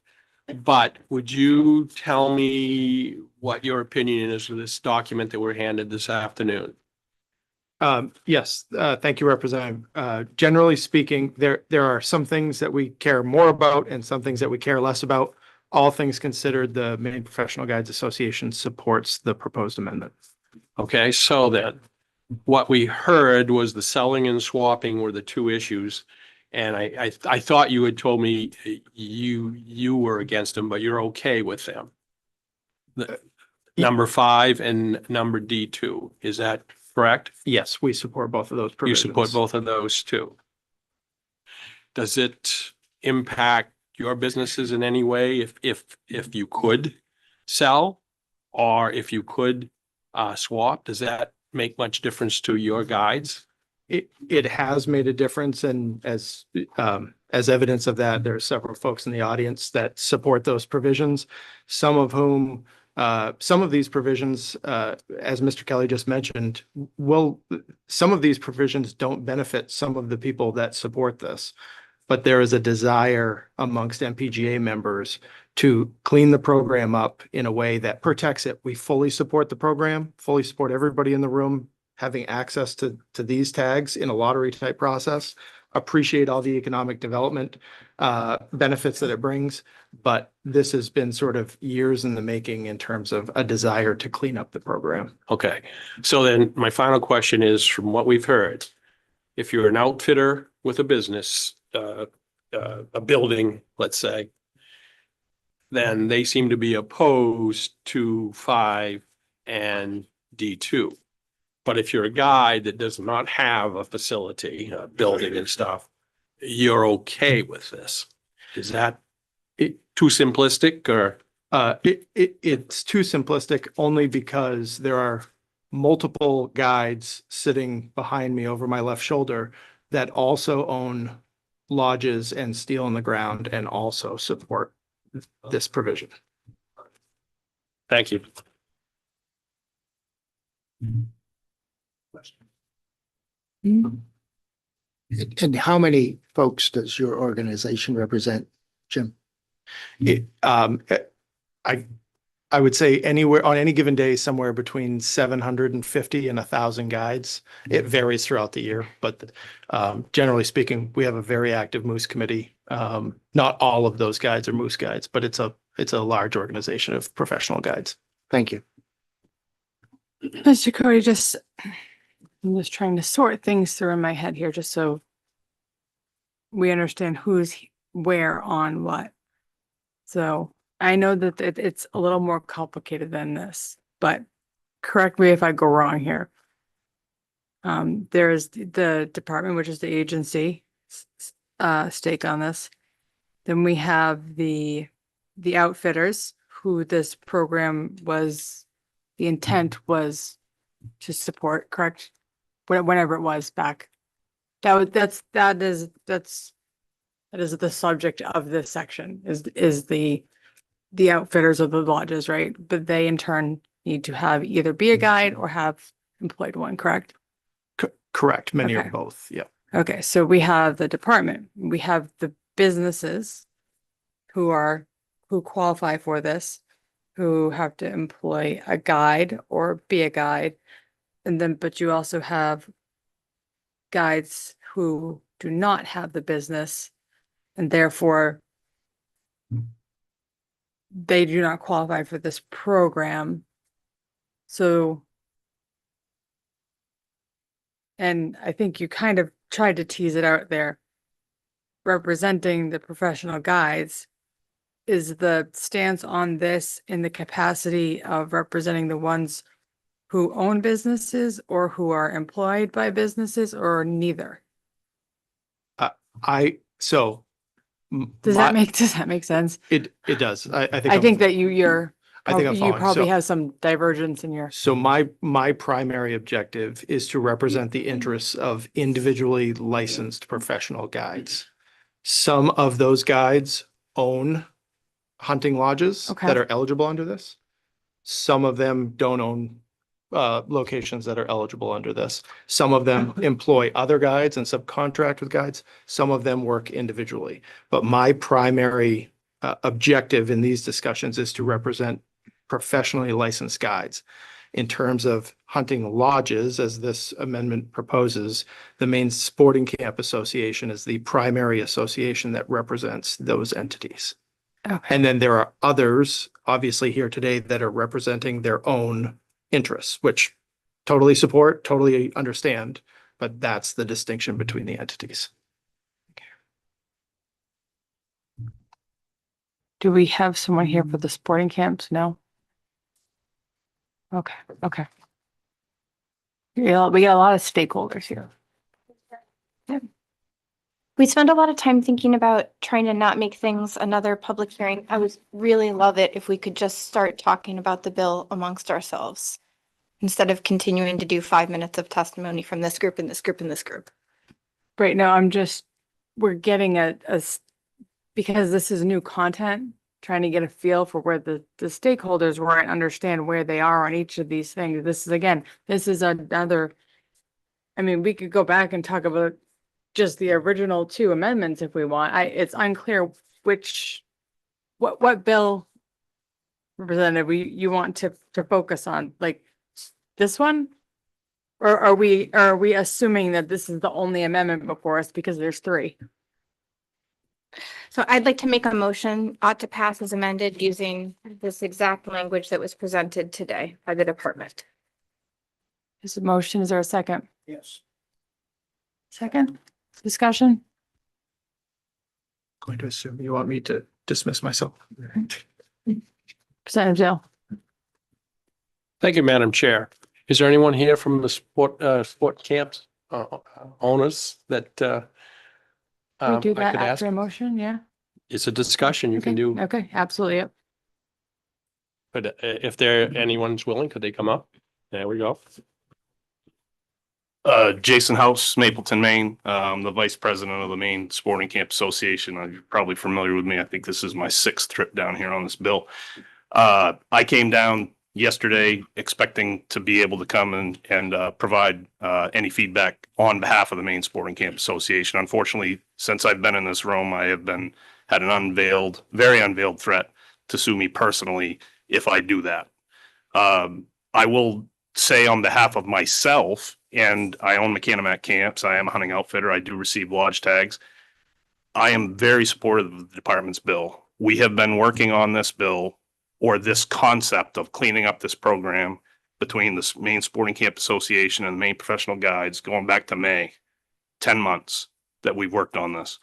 But would you tell me what your opinion is of this document that we're handed this afternoon? Yes, thank you, Representative. Generally speaking, there are some things that we care more about and some things that we care less about. All things considered, the Maine Professional Guides Association supports the proposed amendment. Okay, so then, what we heard was the selling and swapping were the two issues. And I thought you had told me you were against them, but you're okay with them. Number 5 and number D2, is that correct? Yes, we support both of those You provisions. support both of those too. Does it impact your businesses in any way if you could sell or if you could swap? Does that make much difference to your guides? It has made a difference, and as evidence of that, there are several folks in the audience that support those provisions, some of whom some of these provisions, as Mr. Kelly just mentioned, some of these provisions don't benefit some of the people that support this. But there is a desire amongst MPGA members to clean the program up in a way that protects it. We fully support the program, fully support everybody in the room having access to these tags in a lottery type process, appreciate all the economic development benefits that it brings. But this has been sort of years in the making in terms of a desire to clean up the program. Okay, so then my final question is, from what we've heard, if you're an outfitter with a business, a building, let's say, then they seem to be opposed to 5 and D2. But if you're a guide that does not have a facility, a building and stuff, you're okay with this. Is that too simplistic or? It's too simplistic only because there are multiple guides sitting behind me over my left shoulder that also own lodges and steel in the ground and also support this provision. Thank you. And how many folks does your organization represent, Jim? I would say anywhere on any given day, somewhere between 750 and 1,000 guides. It varies throughout the year, but generally speaking, we have a very active moose committee. Not all of those guides are moose guides, but it's a large organization of professional guides. Thank you. Mr. Cody, I'm just trying to sort things through in my head here, just so we understand who's where on what. So I know that it's a little more complicated than this, but correct me if I go wrong here. There is the department, which is the agency stake on this. Then we have the outfitters, who this program was, the intent was to support, correct? Whenever it was back. That is the subject of this section, is the outfitters of the lodges, right? But they in turn need to have either be a guide or have employed one, correct? Correct. Many Okay. are both. Yeah. Okay, so we have the department, we have the businesses who qualify for this, who have to employ a guide or be a guide. And then, but you also have guides who do not have the business and therefore they do not qualify for this program. So, and I think you kind of tried to tease it out there. Representing the professional guides, is the stance on this in the capacity of representing the ones who own businesses or who are employed by businesses, or neither? Does that make sense? It does. I think that you're I think I'm you following. probably So- have some divergence in your. So my primary objective is to represent the interests of individually licensed professional guides. Some of those guides own hunting lodges Okay. that are eligible under this. Some of them don't own locations that are eligible under this. Some of them employ other guides and subcontract with guides. Some of them work individually. But my primary objective in these discussions is to represent professionally licensed guides. In terms of hunting lodges, as this amendment proposes, the Maine Sporting Camp Association is the primary association that represents those entities. Okay. And then there are others, obviously here today, that are representing their own interests, which totally support, totally understand, but that's the distinction between the entities. Do we have someone here for the sporting camps? No? Okay, okay. Yeah, we got a lot of stakeholders here. We spend a lot of time thinking about trying to not make things another public hearing. I would really love it if we could just start talking about the bill amongst ourselves instead of continuing to do 5 minutes of testimony from this group and this group and this group. Right now, we're getting because this is new content, trying to get a feel for where the stakeholders were and understand where they are on each of these things. This is another, I mean, we could go back and talk about just the original two amendments if we want. It's unclear what bill, Representative, you want to focus on, like this one? Or are we assuming that this is the only amendment before us because there's three? So I'd like to make a motion ought to pass as amended using this exact language that was presented today by the department. Is a motion, is there a second? Yes. Second, discussion? Going to assume you want me to dismiss myself. Representative Dill. Thank you, Madam Chair. Is there anyone here from the sport camps owners that We I do could that ask? after a motion, yeah? It's a discussion you can Okay, do, okay, absolutely, yep. but if anyone's willing, could they come up? There we go. Jason House, Mapleton, Maine, the vice president of the Maine Sporting Camp Association. You're probably familiar with me. I think this is my 6th trip down here on this bill. I came down yesterday expecting to be able to come and provide any feedback on behalf of the Maine Sporting Camp Association. Unfortunately, since I've been in this room, I have had an very unveiled threat to sue me personally if I do that. I will say on behalf of myself, and I own Mechanimac Camps, I am a hunting outfitter, I do receive lodge tags. I am very supportive of the department's bill. We have been working on this bill, or this concept of cleaning up this program between the Maine Sporting Camp Association and the Maine Professional Guides going back to May, 10 months that we've worked on this.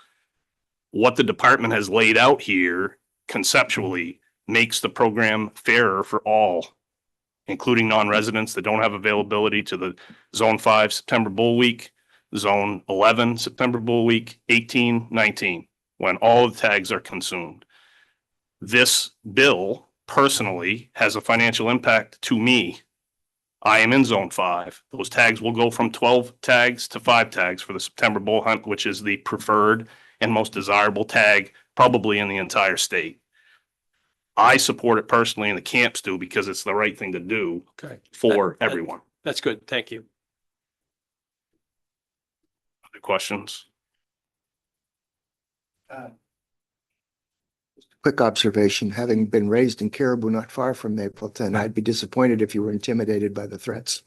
What the department has laid out here conceptually makes the program fairer for all, including non-residents that don't have availability to the Zone 5 September Bull Week, Zone 11 September Bull Week, 18, 19, when all the tags are consumed. This bill personally has a financial impact to me. I am in Zone 5. Those tags will go from 12 tags to 5 tags for the September Bull Hunt, which is the preferred and most desirable tag probably in the entire state. I support it personally, and the camps do, because it's the right thing to do for everyone. That's good. Thank you. Other questions? Quick observation, having been raised in Caribou, not far from Mapleton, I'd be disappointed if you were intimidated by the threats.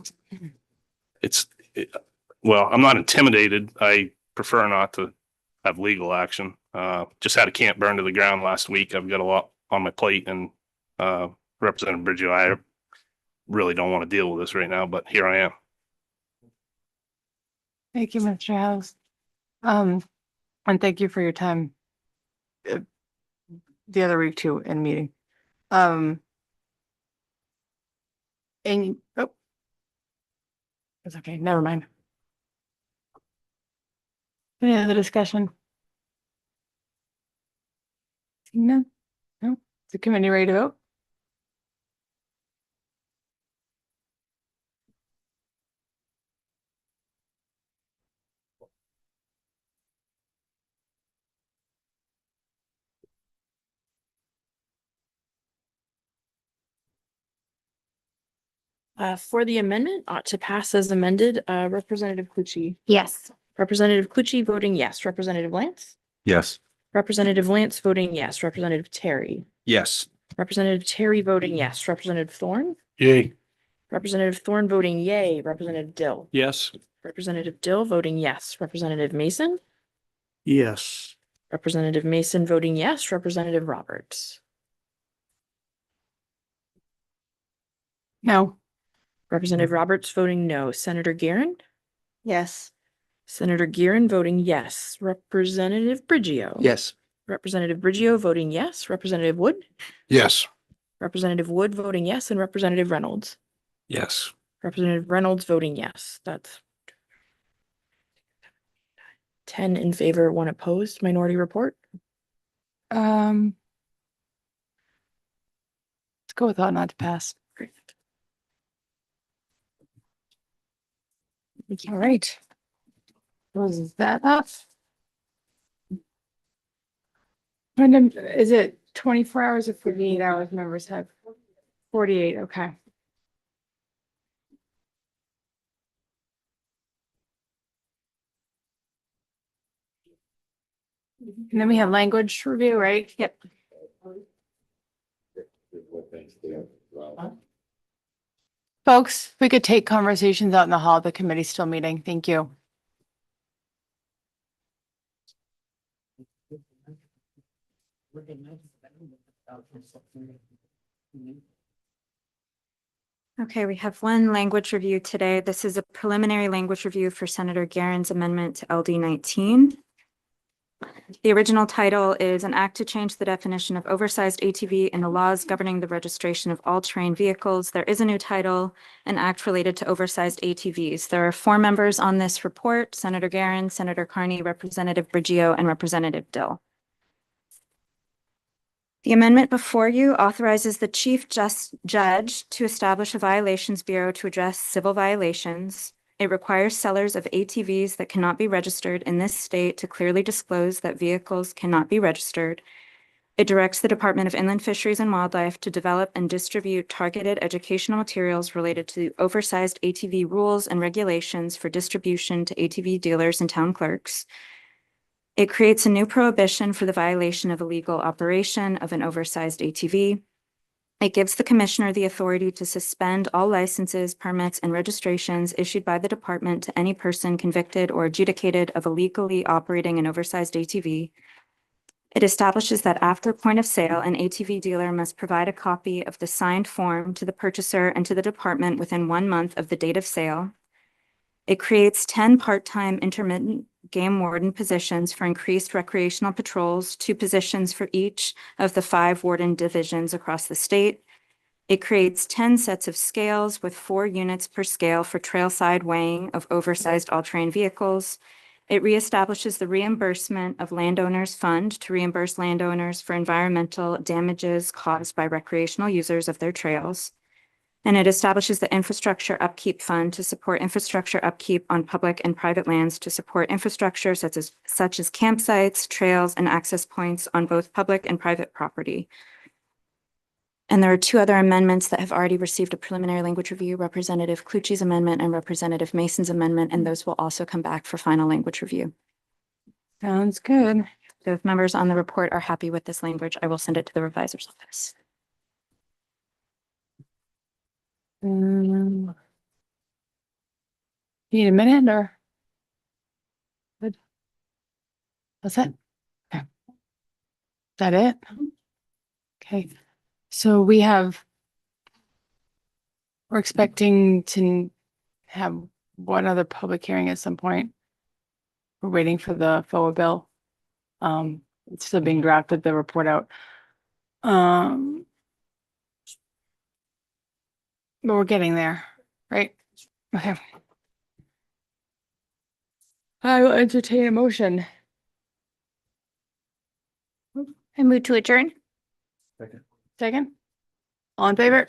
Well, I'm not intimidated. I prefer not to have legal action. Just had a camp burn to the ground last week. I've got a lot on my plate, and Representative Bridget, I really don't want to deal with this right now, but here I am. Thank you, Mr. House. And thank you for your time the other week too in meeting. And oh, it's okay. Never mind. Any other discussion? No, no. Is the committee ready to vote? For the amendment ought to pass as amended, Representative Clucci. Yes. Representative Clucci voting yes. Representative Lance. Yes. Representative Lance voting yes. Representative Terry. Yes. Representative Terry voting yes. Representative Thorne. Yay. Representative Thorne voting yay. Representative Dill. Yes. Representative Dill voting yes. Representative Mason. Yes. Representative Mason voting yes. Representative Roberts. No. Representative Roberts voting no. Senator Guerin? Yes. Senator Guerin voting yes. Representative Brigio? Yes. Representative Brigio voting yes. Representative Wood? Yes. Representative Wood voting yes, and Representative Reynolds? Yes. Representative Reynolds voting yes. That's 10 in favor, 1 opposed. Minority report? Let's go with ought not to pass. All right. Was that up? Is it 24 hours or 48 hours members have? 48, okay. And then we have language review, right? Yep. Folks, if we could take conversations out in the hall, the committee's still meeting. Thank you. Okay, we have one language review today. This is a preliminary language review for Senator Guerin's amendment to LD 19. The original title is an act to change the definition of oversized ATV in the laws governing the registration of all-terrain vehicles. There is a new title, an act related to oversized ATVs. There are 4 members on this report: Senator Guerin, Senator Carney, Representative Brigio, and Representative Dill. The amendment before you authorizes the chief judge to establish a violations bureau to address civil violations. It requires sellers of ATVs that cannot be registered in this state to clearly disclose that vehicles cannot be registered. It directs the Department of Inland Fisheries and Wildlife to develop and distribute targeted educational materials related to oversized ATV rules and regulations for distribution to ATV dealers and town clerks. It creates a new prohibition for the violation of illegal operation of an oversized ATV. It gives the commissioner the authority to suspend all licenses, permits, and registrations issued by the department to any person convicted or adjudicated of illegally operating an oversized ATV. It establishes that after point of sale, an ATV dealer must provide a copy of the signed form to the purchaser and to the department within 1 month of the date of sale. It creates 10 part-time intermittent game warden positions for increased recreational patrols, 2 positions for each of the 5 warden divisions across the state. It creates 10 sets of scales with 4 units per scale for trailside weighing of oversized all-terrain vehicles. It reestablishes the reimbursement of landowners' fund to reimburse landowners for environmental damages caused by recreational users of their trails. And it establishes the infrastructure upkeep fund to support infrastructure upkeep on public and private lands to support infrastructure such as campsites, trails, and access points on both public and private property. And there are 2 other amendments that have already received a preliminary language review: Representative Clucci's amendment and Representative Mason's amendment, and those will also come back for final language review. Sounds good. So if members on the report are happy with this language, I will send it to the revisor's office. Need a minute or? Good. That's it? Okay. Is that it? Okay. So we're expecting to have one other public hearing at some point. We're waiting for the FOA bill. It's still being drafted, the report out. But we're getting there, right? Okay. I will entertain a motion. I move to adjourn. Second? All in favor?